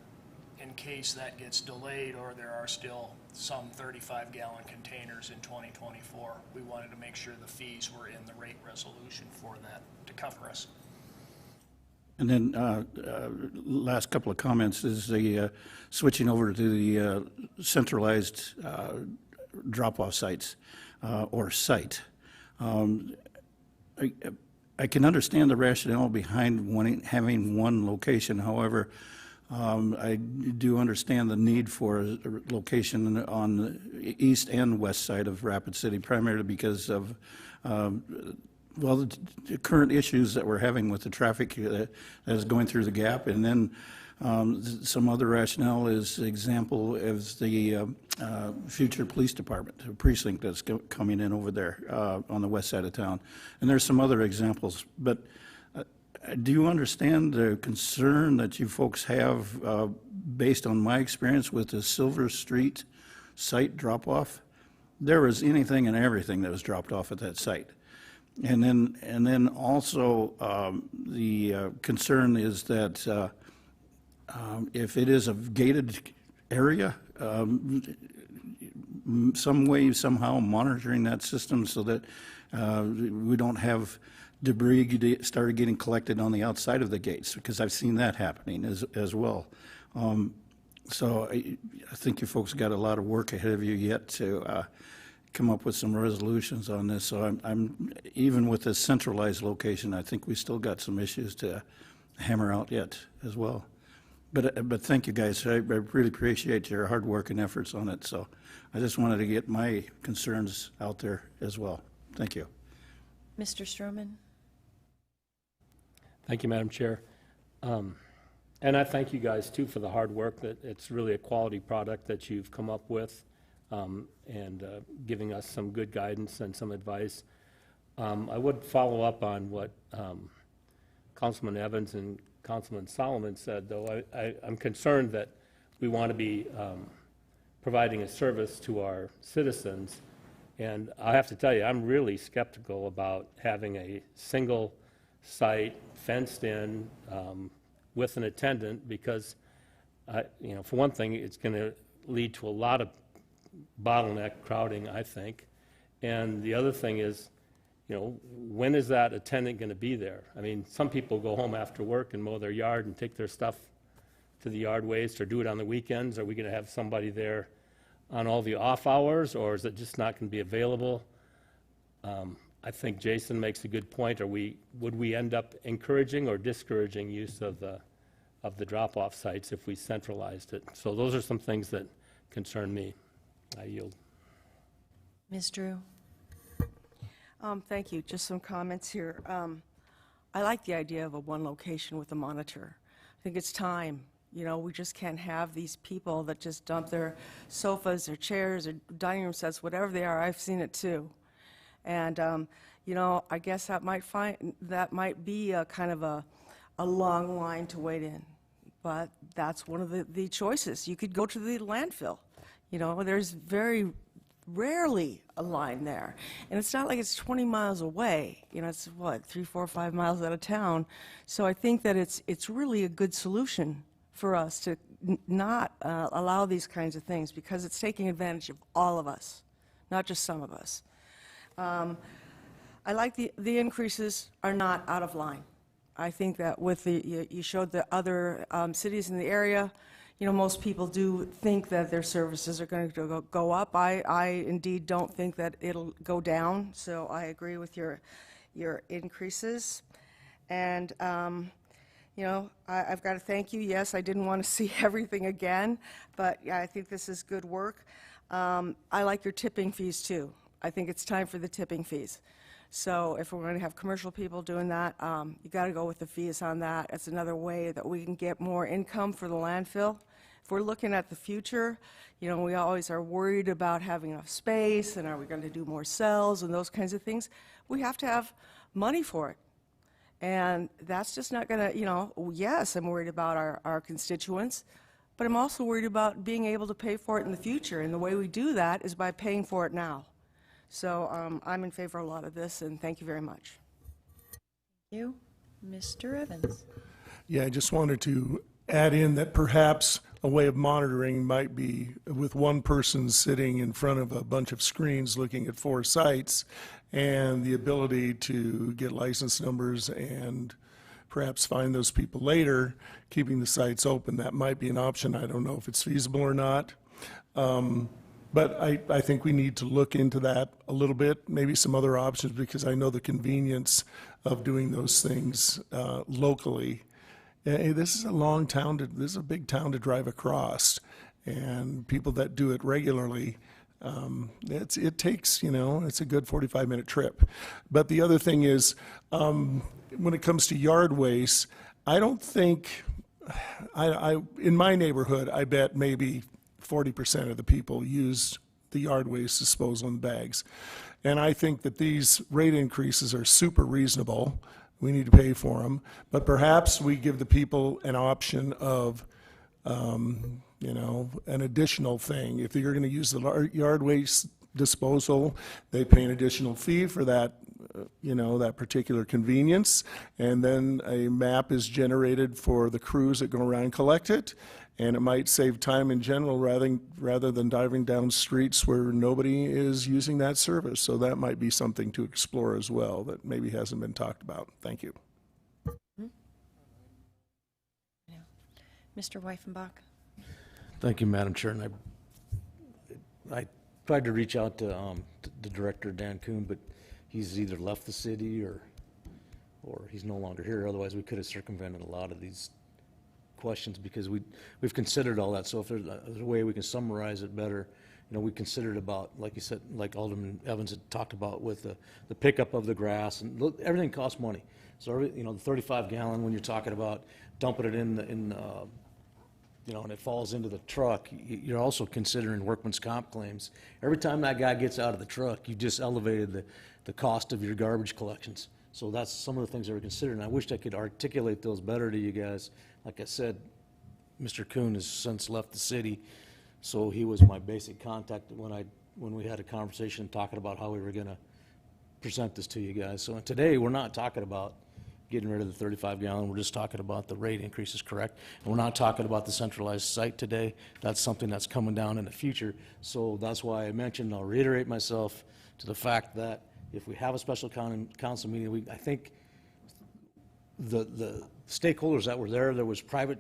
in case that gets delayed or there are still some 35-gallon containers in 2024. We wanted to make sure the fees were in the rate resolution for that to cover us. And then last couple of comments is the switching over to the centralized drop-off sites or site. I can understand the rationale behind having one location. However, I do understand the need for a location on the east and west side of Rapid City, primarily because of the current issues that we're having with the traffic that is going through the gap, and then Some other rationale is example is the future police department, the precinct that's coming in over there on the west side of town. And there's some other examples. But do you understand the concern that you folks have based on my experience with the Silver Street site drop-off? There was anything and everything that was dropped off at that site. And then also the concern is that if it is a gated area, some way, somehow monitoring that system so that we don't have debris started getting collected on the outside of the gates, because I've seen that happening as well. So I think you folks got a lot of work ahead of you yet to come up with some resolutions on this. So I'm even with this centralized location, I think we still got some issues to hammer out yet as well. But thank you guys. I really appreciate your hard work and efforts on it. So I just wanted to get my concerns out there as well. Thank you. Mr. Stroman? Thank you, Madam Chair. And I thank you guys too for the hard work. That it's really a quality product that you've come up with, and giving us some good guidance and some advice. I would follow up on what Councilman Evans and Councilman Solomon said, though. I'm concerned that we want to be providing a service to our citizens, and I have to tell you, I'm really skeptical about having a single site fenced in with an attendant, because for one thing, it's going to lead to a lot of bottleneck crowding, I think. And the other thing is, when is that attendant going to be there? I mean, some people go home after work and mow their yard and take their stuff to the yard waste, or do it on the weekends. Are we going to have somebody there on all the off hours, or is it just not going to be available? I think Jason makes a good point. Would we end up encouraging or discouraging use of the drop-off sites if we centralized it? So those are some things that concern me. I yield. Ms. Drew? Thank you. Just some comments here. I like the idea of a one location with a monitor. I think it's time. We just can't have these people that just dump their sofas or chairs or dining room sets, whatever they are. I've seen it too. And, I guess that might be a kind of a long line to wait in. But that's one of the choices. You could go to the landfill. There's very rarely a line there. And it's not like it's 20 miles away. It's what, 3, 4, 5 miles out of town. So I think that it's really a good solution for us to not allow these kinds of things, because it's taking advantage of all of us, not just some of us. I like the increases are not out of line. I think that with you showed the other cities in the area, most people do think that their services are going to go up. I indeed don't think that it'll go down, so I agree with your increases. And, I've got to thank you. Yes, I didn't want to see everything again, but yeah, I think this is good work. I like your tipping fees, too. I think it's time for the tipping fees. So if we're going to have commercial people doing that, you got to go with the fees on that. It's another way that we can get more income for the landfill. If we're looking at the future, we always are worried about having enough space, and are we going to do more cells and those kinds of things. We have to have money for it. And that's just not going to, yes, I'm worried about our constituents, but I'm also worried about being able to pay for it in the future. And the way we do that is by paying for it now. So I'm in favor of a lot of this, and thank you very much. Thank you. Mr. Evans? Yeah, I just wanted to add in that perhaps a way of monitoring might be with one person sitting in front of a bunch of screens looking at 4 sites, and the ability to get license numbers and perhaps find those people later, keeping the sites open. That might be an option. I don't know if it's feasible or not. But I think we need to look into that a little bit, maybe some other options, because I know the convenience of doing those things locally. This is a long town, this is a big town to drive across, and people that do it regularly, it takes, it's a good 45-minute trip. But the other thing is, when it comes to yard waste, I don't think in my neighborhood, I bet maybe 40% of the people use the yard waste disposal in bags. And I think that these rate increases are super reasonable. We need to pay for them. But perhaps we give the people an option of, you know, an additional thing. If you're going to use the yard waste disposal, they pay an additional fee for that, you know, that particular convenience. And then a map is generated for the crews that go around and collect it. And it might save time in general rather than diving down streets where nobody is using that service. So that might be something to explore as well that maybe hasn't been talked about. Thank you. Mr. Weifenbach. Thank you, Madam Chair. And I tried to reach out to the director, Dan Kuhn, but he's either left the city or he's no longer here. Otherwise, we could have circumvented a lot of these questions because we've considered all that. So if there's a way we can summarize it better, you know, we considered about, like you said, like Alderman Evans had talked about with the pickup of the grass, and look, everything costs money. So you know, the 35 gallon, when you're talking about dumping it in you know, and it falls into the truck, you're also considering workman's comp claims. Every time that guy gets out of the truck, you just elevated the cost of your garbage collections. So that's some of the things that we're considering. I wished I could articulate those better to you guys. Like I said, Mr. Kuhn has since left the city, so he was my basic contact when we had a conversation talking about how we were going to present this to you guys. So today we're not talking about getting rid of the 35 gallon. We're just talking about the rate increases, correct? And we're not talking about the centralized site today. That's something that's coming down in the future. So that's why I mentioned, I'll reiterate myself to the fact that if we have a special council meeting, I think the stakeholders that were there was private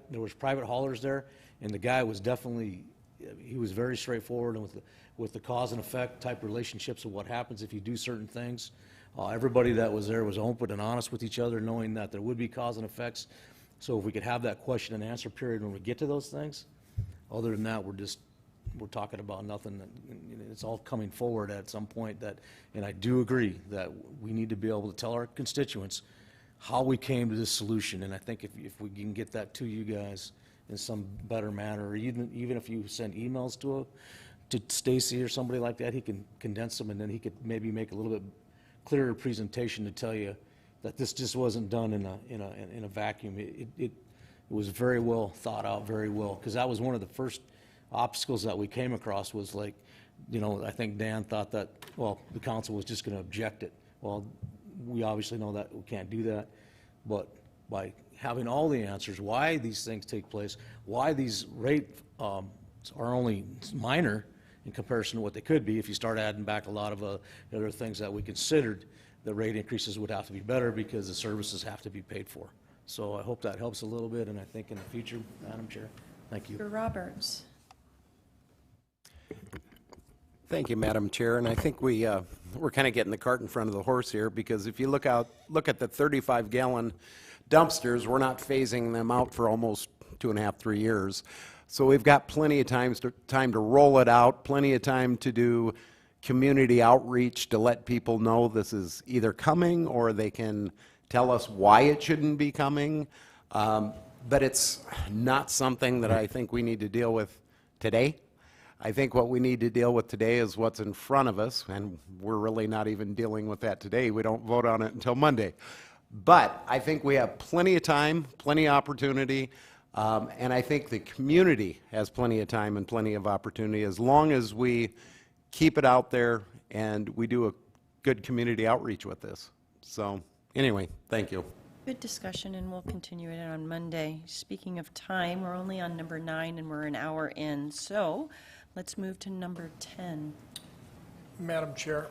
haulers there, and the guy was definitely, he was very straightforward and with the cause and effect type relationships of what happens if you do certain things. Everybody that was there was open and honest with each other, knowing that there would be cause and effects. So if we could have that question and answer period when we get to those things, other than that, we're talking about nothing. It's all coming forward at some point and I do agree that we need to be able to tell our constituents how we came to this solution. And I think if we can get that to you guys in some better manner, or even if you send emails to Stacy or somebody like that, he can condense them, and then he could maybe make a little bit clearer presentation to tell you that this just wasn't done in a vacuum. It was very well thought out, very well, because that was one of the first obstacles that we came across. Was like, you know, I think Dan thought that, well, the council was just going to object it. Well, we obviously know that we can't do that, but by having all the answers, why these things take place, why these rates are only minor in comparison to what they could be, if you start adding back a lot of other things that we considered, the rate increases would have to be better because the services have to be paid for. So I hope that helps a little bit, and I think in the future, Madam Chair, thank you. Mr. Roberts. Thank you, Madam Chair. And I think we're kind of getting the cart in front of the horse here, because if you look at the 35-gallon dumpsters, we're not phasing them out for almost 2.5, 3 years. So we've got plenty of time to roll it out, plenty of time to do community outreach to let people know this is either coming, or they can tell us why it shouldn't be coming. But it's not something that I think we need to deal with today. I think what we need to deal with today is what's in front of us, and we're really not even dealing with that today. We don't vote on it until Monday. But I think we have plenty of time, plenty of opportunity, and I think the community has plenty of time and plenty of opportunity as long as we keep it out there and we do a good community outreach with this. So anyway, thank you. Good discussion, and we'll continue it on Monday. Speaking of time, we're only on number 9 and we're an hour in, so let's move to number 10. Madam Chair,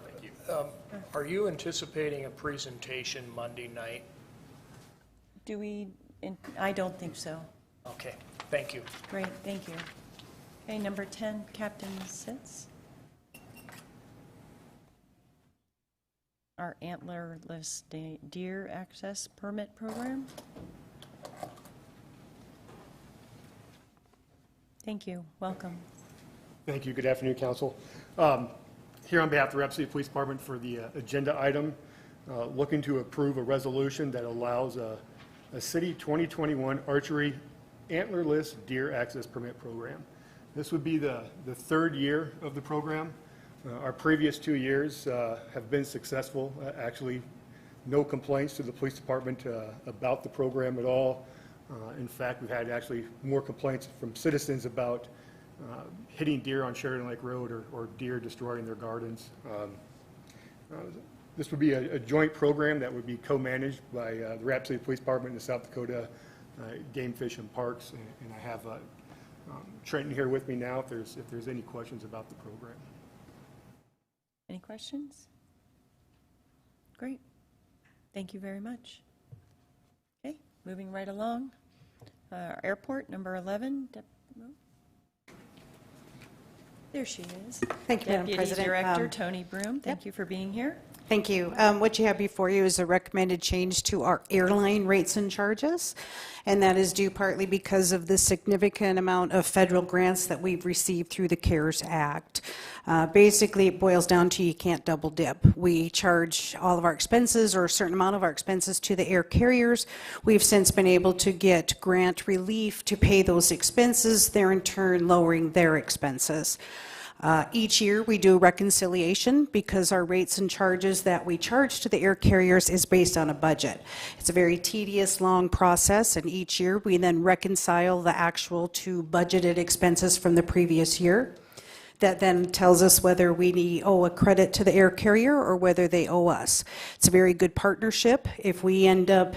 are you anticipating a presentation Monday night? I don't think so. Okay, thank you. Great, thank you. Okay, number 10, Captain Sitz. Our antlerless deer access permit program. Thank you, welcome. Thank you, good afternoon, Council. Here on behalf of the Rapid City Police Department for the agenda item, looking to approve a resolution that allows a city 2021 archery antlerless deer access permit program. This would be the third year of the program. Our previous 2 years have been successful. Actually, no complaints to the police department about the program at all. In fact, we've had actually more complaints from citizens about hitting deer on Sheridan Lake Road or deer destroying their gardens. This would be a joint program that would be co-managed by the Rapid City Police Department and the South Dakota Game Fish and Parks. And I have Trenton here with me now if there's any questions about the program. Any questions? Great. Thank you very much. Okay, moving right along. Airport, number 11. There she is. Thank you, Madam Deputy President. Director Tony Broom, thank you for being here. Thank you. What you have before you is a recommended change to our airline rates and charges, and that is due partly because of the significant amount of federal grants that we've received through the CARES Act. Basically, it boils down to you can't double dip. We charge all of our expenses or a certain amount of our expenses to the air carriers. We've since been able to get grant relief to pay those expenses, they're in turn lowering their expenses. Each year we do a reconciliation because our rates and charges that we charge to the air carriers is based on a budget. It's a very tedious, long process, and each year we then reconcile the actual to budgeted expenses from the previous year. That then tells us whether we owe a credit to the air carrier or whether they owe us. It's a very good partnership. If we end up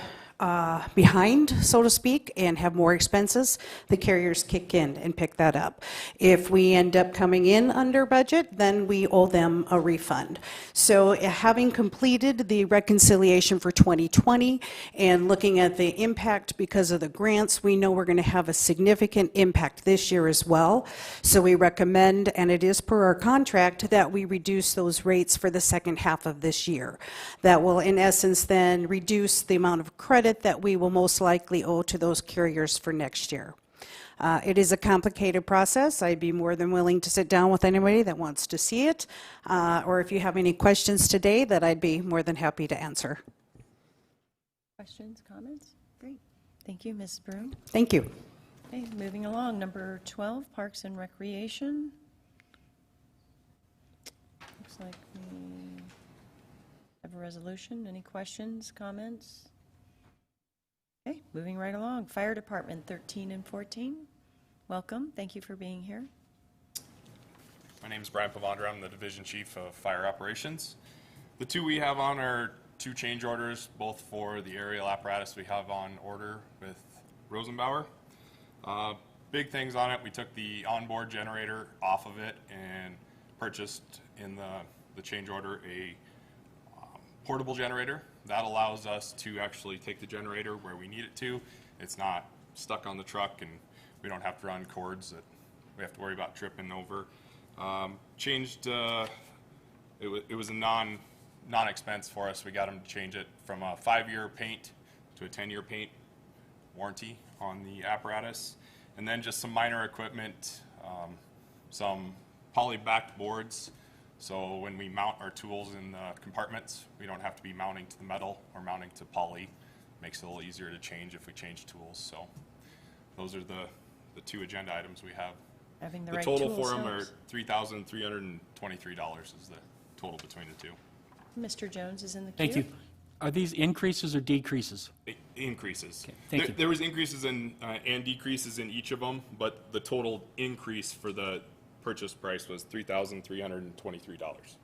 behind, so to speak, and have more expenses, the carriers kick in and pick that up. If we end up coming in under budget, then we owe them a refund. So having completed the reconciliation for 2020 and looking at the impact because of the grants, we know we're going to have a significant impact this year as well. So we recommend, and it is per our contract, that we reduce those rates for the second half of this year. That will, in essence, then reduce the amount of credit that we will most likely owe to those carriers for next year. It is a complicated process. I'd be more than willing to sit down with anybody that wants to see it, or if you have any questions today, that I'd be more than happy to answer. Questions, comments? Great. Thank you, Ms. Broom. Thank you. Okay, moving along, number 12, Parks and Recreation. Looks like we have a resolution. Any questions, comments? Okay, moving right along. Fire Department 13 and 14. Welcome. Thank you for being here. My name is Brian Pavandra. I'm the Division Chief of Fire Operations. The two we have on are two change orders, both for the aerial apparatus we have on order with Rosenbauer. Big things on it. We took the onboard generator off of it and purchased in the change order a portable generator. That allows us to actually take the generator where we need it to. It's not stuck on the truck and we don't have to run cords that we have to worry about tripping over. It was a non-expense for us. We got them to change it from a 5-year paint to a 10-year paint warranty on the apparatus. And then just some minor equipment, some poly-backed boards. So when we mount our tools in the compartments, we don't have to be mounting to the metal or mounting to poly. Makes it a little easier to change if we change tools. So those are the two agenda items we have. Having the The right total tools for them are helps. $3,323 is the total between the two. Mr. Jones is in the queue. Thank you. Are these increases or decreases? Increases. Okay, thank you. There was increases and decreases in each of them, but the total increase for the purchase price was $3,323.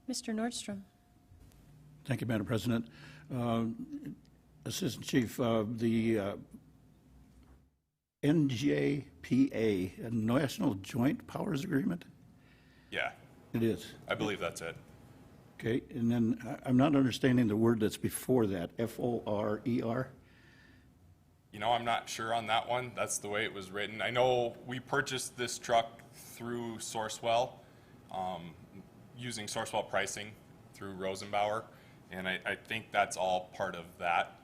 Mr. Nordstrom. Thank you, Madam President. Assistant Chief, the NJPA, a National Joint Powers Agreement? Yeah, It is. I believe that's it. Okay, and then I'm not understanding the word that's before that, FORER. You know, I'm not sure on that one. That's the way it was written. I know we purchased this truck through Sourcewell, using Sourcewell pricing through Rosenbauer, and I think that's all part of that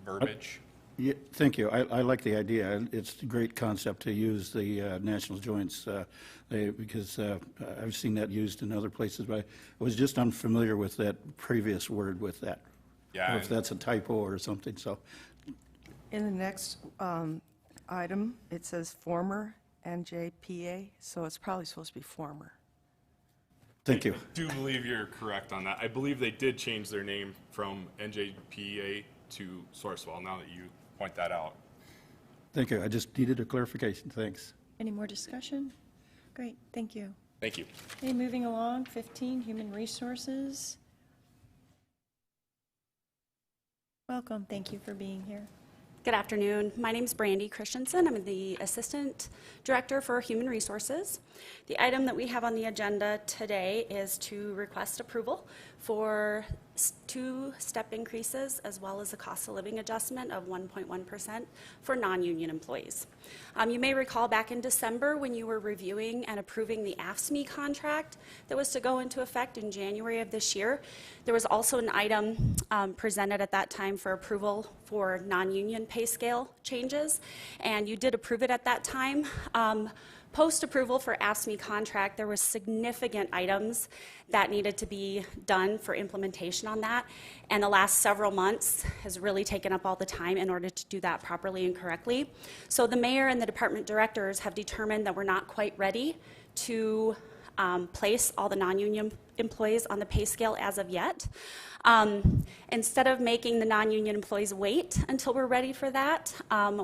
verbiage. Yeah, thank you. I like the idea. It's a great concept to use the national joints because I've seen that used in other places, but I was just unfamiliar with that previous word with that. Yeah, Or if that's a typo or something, so. In the next item, it says former NJPA, so it's probably supposed to be former. Thank you. I do believe you're correct on that. I believe they did change their name from NJPA to Sourcewell, now that you point that out. Thank you. I just needed a clarification. Thanks. Any more discussion? Great, thank you. Thank you. Okay, moving along, 15, Human Resources. Welcome, thank you for being here. Good afternoon. My name is Brandy Christensen. I'm the Assistant Director for Human Resources. The item that we have on the agenda today is to request approval for 2 step increases as well as a cost of living adjustment of 1.1% for non-union employees. You may recall back in December when you were reviewing and approving the AFSCME contract that was to go into effect in January of this year. There was also an item presented at that time for approval for non-union pay scale changes, and you did approve it at that time. Post-approval for AFSCME contract, there were significant items that needed to be done for implementation on that, and the last several months has really taken up all the time in order to do that properly and correctly. So the mayor and the department directors have determined that we're not quite ready to place all the non-union employees on the pay scale as of yet. Instead of making the non-union employees wait until we're ready for that,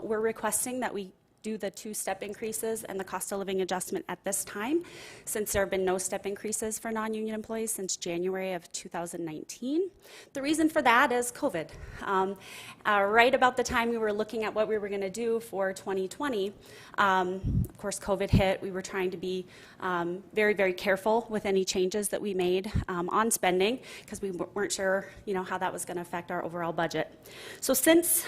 we're requesting that we do the 2 step increases and the cost of living adjustment at this time, since there have been no step increases for non-union employees since January of 2019. The reason for that is COVID. Right about the time we were looking at what we were going to do for 2020, of course COVID hit. We were trying to be very, very careful with any changes that we made on spending, because we weren't sure, how that was going to affect our overall budget. So since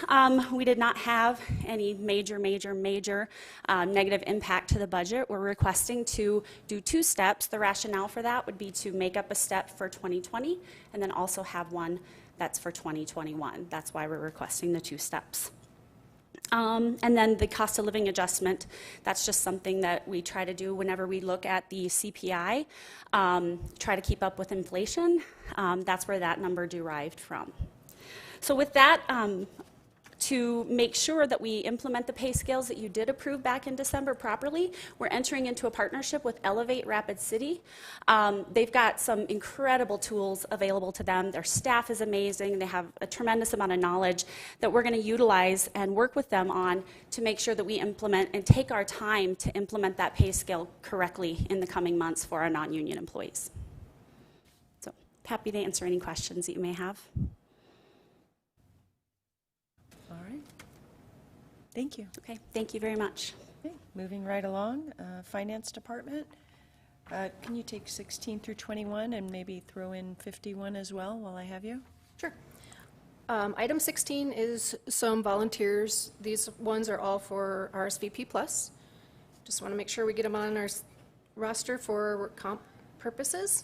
we did not have any major negative impact to the budget, we're requesting to do 2 steps. The rationale for that would be to make up a step for 2020 and then also have one that's for 2021. That's why we're requesting the 2 steps. And then the cost of living adjustment, that's just something that we try to do whenever we look at the CPI, try to keep up with inflation. That's where that number derived from. So with that, to make sure that we implement the pay scales that you did approve back in December properly, we're entering into a partnership with Elevate Rapid City. They've got some incredible tools available to them. Their staff is amazing. They have a tremendous amount of knowledge that we're going to utilize and work with them on to make sure that we implement and take our time to implement that pay scale correctly in the coming months for our non-union employees. So happy to answer any questions that you may have. All right. Thank you. Okay, thank you very much. Okay, moving right along, Finance Department. Can you take 16 through 21 and maybe throw in 51 as well while I have you? Sure. Item 16 is some volunteers. These ones are all for RSVP Plus. Just want to make sure we get them on our roster for work comp purposes.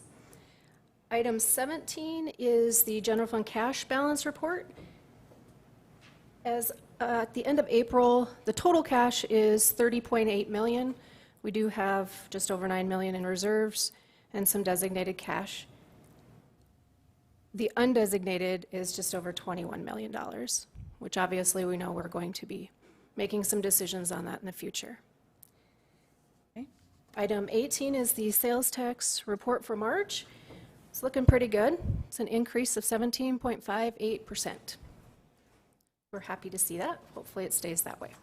Item 17 is the general fund cash balance report. As at the end of April, the total cash is $30.8 million. We do have just over $9 million in reserves and some designated cash. The undesignated is just over $21 million, which obviously we know we're going to be making some decisions on that in the future. Okay. Item 18 is the sales tax report for March. It's looking pretty good. It's an increase of 17.58%. We're happy to see that. Hopefully it stays that way.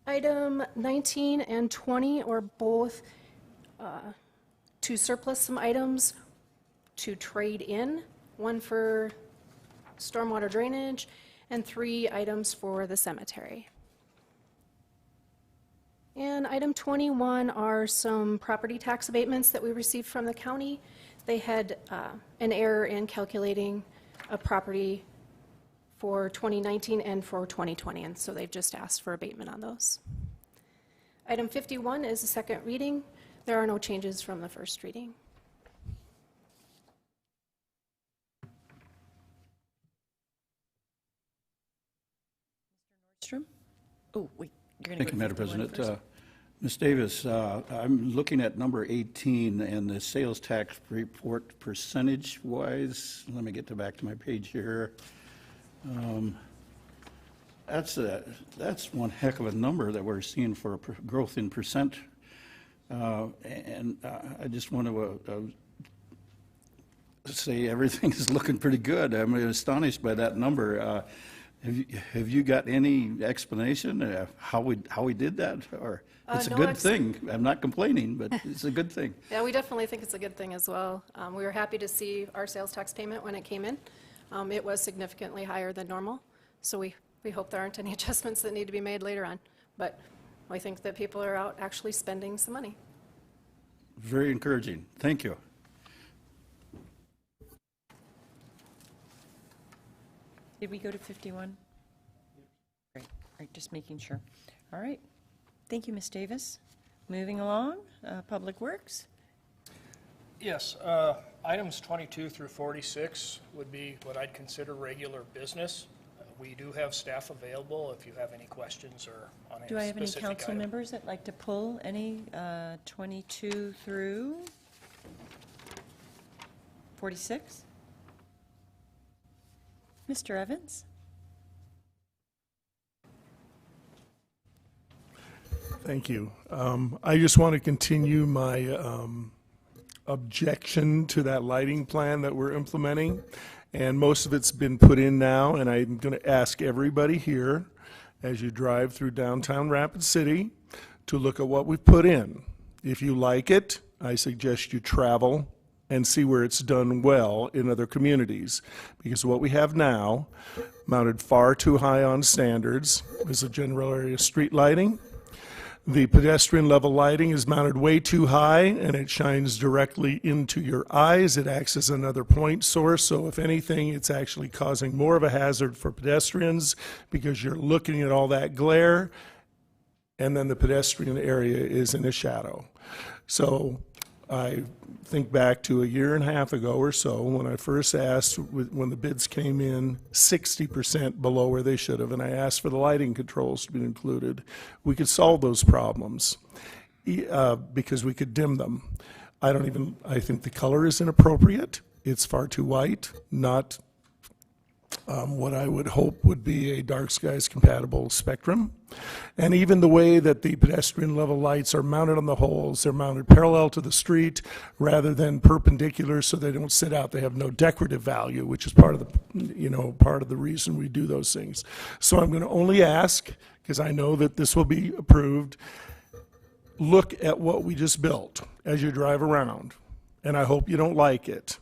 Item 19 and 20 are both to surplus some items to trade in, one for stormwater drainage and 3 items for the cemetery. And item 21 are some property tax abatements that we received from the county. They had an error in calculating a property for 2019 and for 2020, and so they've just asked for abatement on those. Item 51 is the second reading. There are no changes from the first reading. Nordstrom? Oh, wait. You're Thank you, Madam President. Ms. Davis, I'm looking at number 18 and the sales tax report percentage-wise. Let me get back to my page here. That's one heck of a number that we're seeing for growth in percent. I just want to say everything is looking pretty good. I'm astonished by that number. Have you got any explanation how we did that? Or it's a good thing. I'm not complaining, but it's a good thing. Yeah, we definitely think it's a good thing as well. We were happy to see our sales tax payment when it came in. It was significantly higher than normal, so we hope there aren't any adjustments that need to be made later on. But I think that people are out actually spending some money. Very encouraging. Thank you. Did we go to 51? Great, right, just making sure. All right. Thank you, Ms. Davis. Moving along, Public Works. Yes, items 22 through 46 would be what I'd consider regular business. We do have staff available if you have any questions or on any specific Do I have any council item. members that like to pull any 22 through 46? Mr. Evans? Thank you. I just want to continue my objection to that lighting plan that we're implementing. And most of it's been put in now, and I'm going to ask everybody here, as you drive through downtown Rapid City, to look at what we've put in. If you like it, I suggest you travel and see where it's done well in other communities. Because what we have now, mounted far too high on standards, is a general area street lighting. The pedestrian level lighting is mounted way too high, and it shines directly into your eyes. It acts as another point source, so if anything, it's actually causing more of a hazard for pedestrians because you're looking at all that glare, and then the pedestrian area is in a shadow. So I think back to a year and a half ago or so when I first asked, when the bids came in 60% below where they should have, and I asked for the lighting controls to be included. We could solve those problems because we could dim them. I think the color is inappropriate. It's far too white, not what I would hope would be a dark skies compatible spectrum. And even the way that the pedestrian level lights are mounted on the holes, they're mounted parallel to the street rather than perpendicular, so they don't sit out. They have no decorative value, which is part of the, part of the reason we do those things. So I'm going to only ask, because I know that this will be approved, look at what we just built as you drive around. And I hope you don't like it,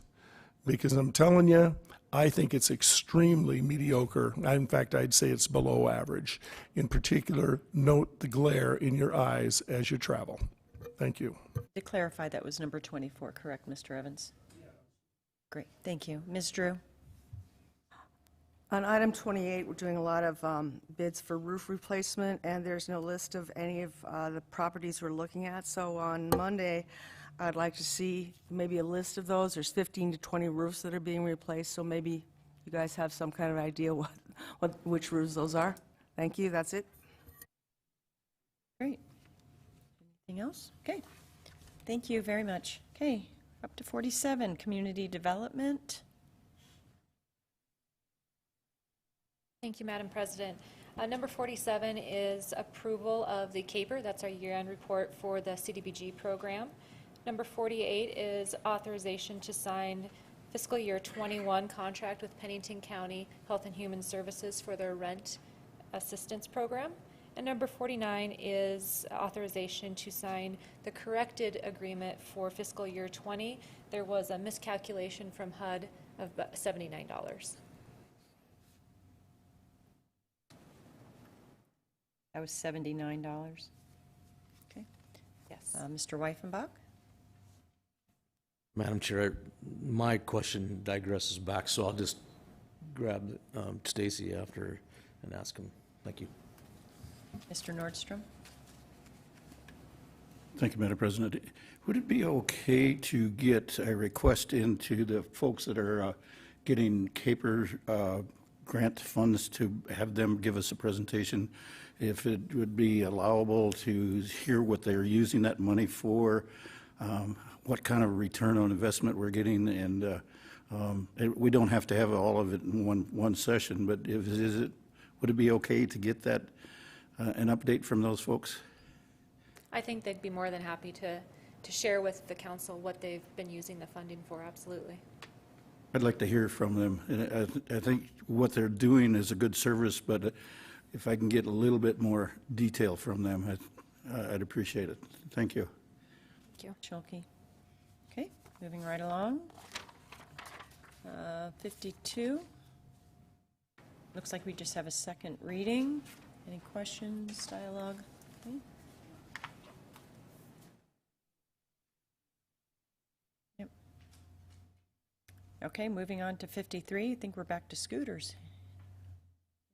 because I'm telling you, I think it's extremely mediocre. In fact, I'd say it's below average. In particular, note the glare in your eyes as you travel. Thank you. To clarify, that was number 24, correct, Mr. Evans? Great, thank you. Ms. Drew? On item 28, we're doing a lot of bids for roof replacement, and there's no list of any of the properties we're looking at. So on Monday, I'd like to see maybe a list of those. There's 15 to 20 roofs that are being replaced, so maybe you guys have some kind of idea which roofs those are. Thank you, that's it. Great. Anything else? Okay. Thank you very much. Okay, up to 47, community development. Thank you, Madam President. Number 47 is approval of the CAPER. That's our year-end report for the CDBG program. Number 48 is authorization to sign fiscal year 21 contract with Pennington County Health and Human Services for their rent assistance program. And number 49 is authorization to sign the corrected agreement for fiscal year 20. There was a miscalculation from HUD of about $79. That was $79. Okay. Yes. Mr. Weifenbach? Madam Chair, my question digresses back, so I'll just grab Stacy after and ask him. Thank you. Mr. Nordstrom? Thank you, Madam President. Would it be okay to get a request into the folks that are getting CAPER grant funds to have them give us a presentation, if it would be allowable to hear what they're using that money for, what kind of return on investment we're getting, and we don't have to have all of it in one session, but is it would it be okay to get that, an update from those folks? I think they'd be more than happy to share with the council what they've been using the funding for, absolutely. I'd like to hear from them. And I think what they're doing is a good service, but if I can get a little bit more detail from them, I'd appreciate it. Thank you. Thank you. Schulke. Okay, moving right along. 52. Looks like we just have a second reading. Any questions, dialogue? Okay. Yep. Okay, moving on to 53. I think we're back to scooters.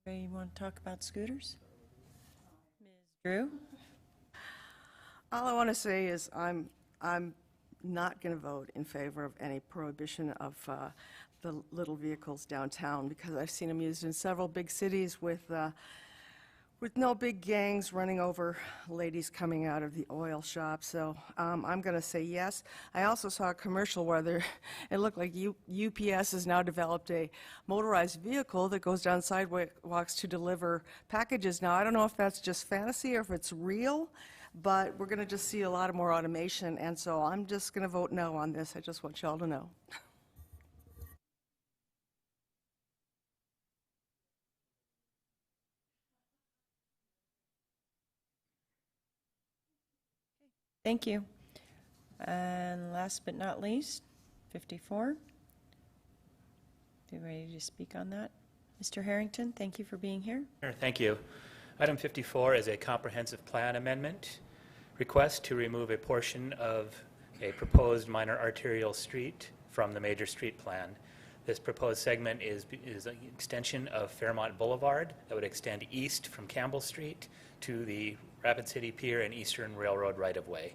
Anybody want to talk about scooters? Ms. Drew? All I want to say is I'm not going to vote in favor of any prohibition of the little vehicles downtown, because I've seen them used in several big cities with no big gangs running over ladies coming out of the oil shop. So I'm going to say yes. I also saw a commercial where it looked like UPS has now developed a motorized vehicle that goes down sidewalks to deliver packages. Now, I don't know if that's just fantasy or if it's real, but we're going to just see a lot more automation, and so I'm just going to vote no on this. I just want y'all to know. Thank you. And last but not least, 54. You ready to speak on that? Mr. Harrington, thank you for being here. Sure, thank you. Item 54 is a comprehensive plan amendment request to remove a portion of a proposed minor arterial street from the major street plan. This proposed segment is an extension of Fairmont Boulevard that would extend east from Campbell Street to the Rapid City Pier and Eastern Railroad right-of-way.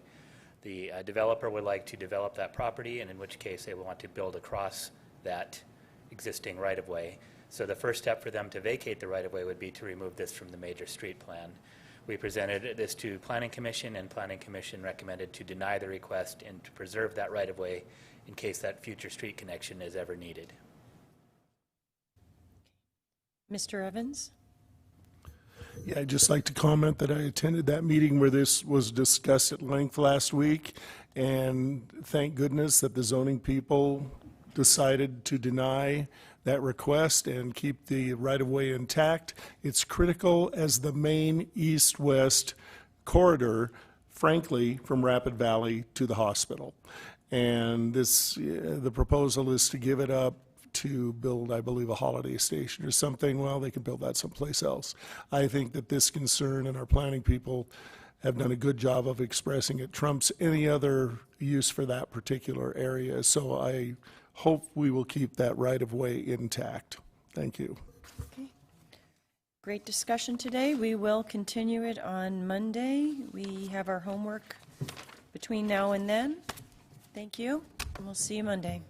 The developer would like to develop that property, and in which case they would want to build across that existing right-of-way. So the first step for them to vacate the right-of-way would be to remove this from the major street plan. We presented this to Planning Commission, and Planning Commission recommended to deny the request and to preserve that right-of-way in case that future street connection is ever needed. Mr. Evans? Yeah, I'd just like to comment that I attended that meeting where this was discussed at length last week, and thank goodness that the zoning people decided to deny that request and keep the right-of-way intact. It's critical as the main east-west corridor, frankly, from Rapid Valley to the hospital. And this, the proposal is to give it up to build, I believe, a holiday station or something. Well, they can build that someplace else. I think that this concern, and our planning people have done a good job of expressing it, trumps any other use for that particular area. So I hope we will keep that right-of-way intact. Thank you. Okay. Great discussion today. We will continue it on Monday. We have our homework between now and then. Thank you, and we'll see you Monday.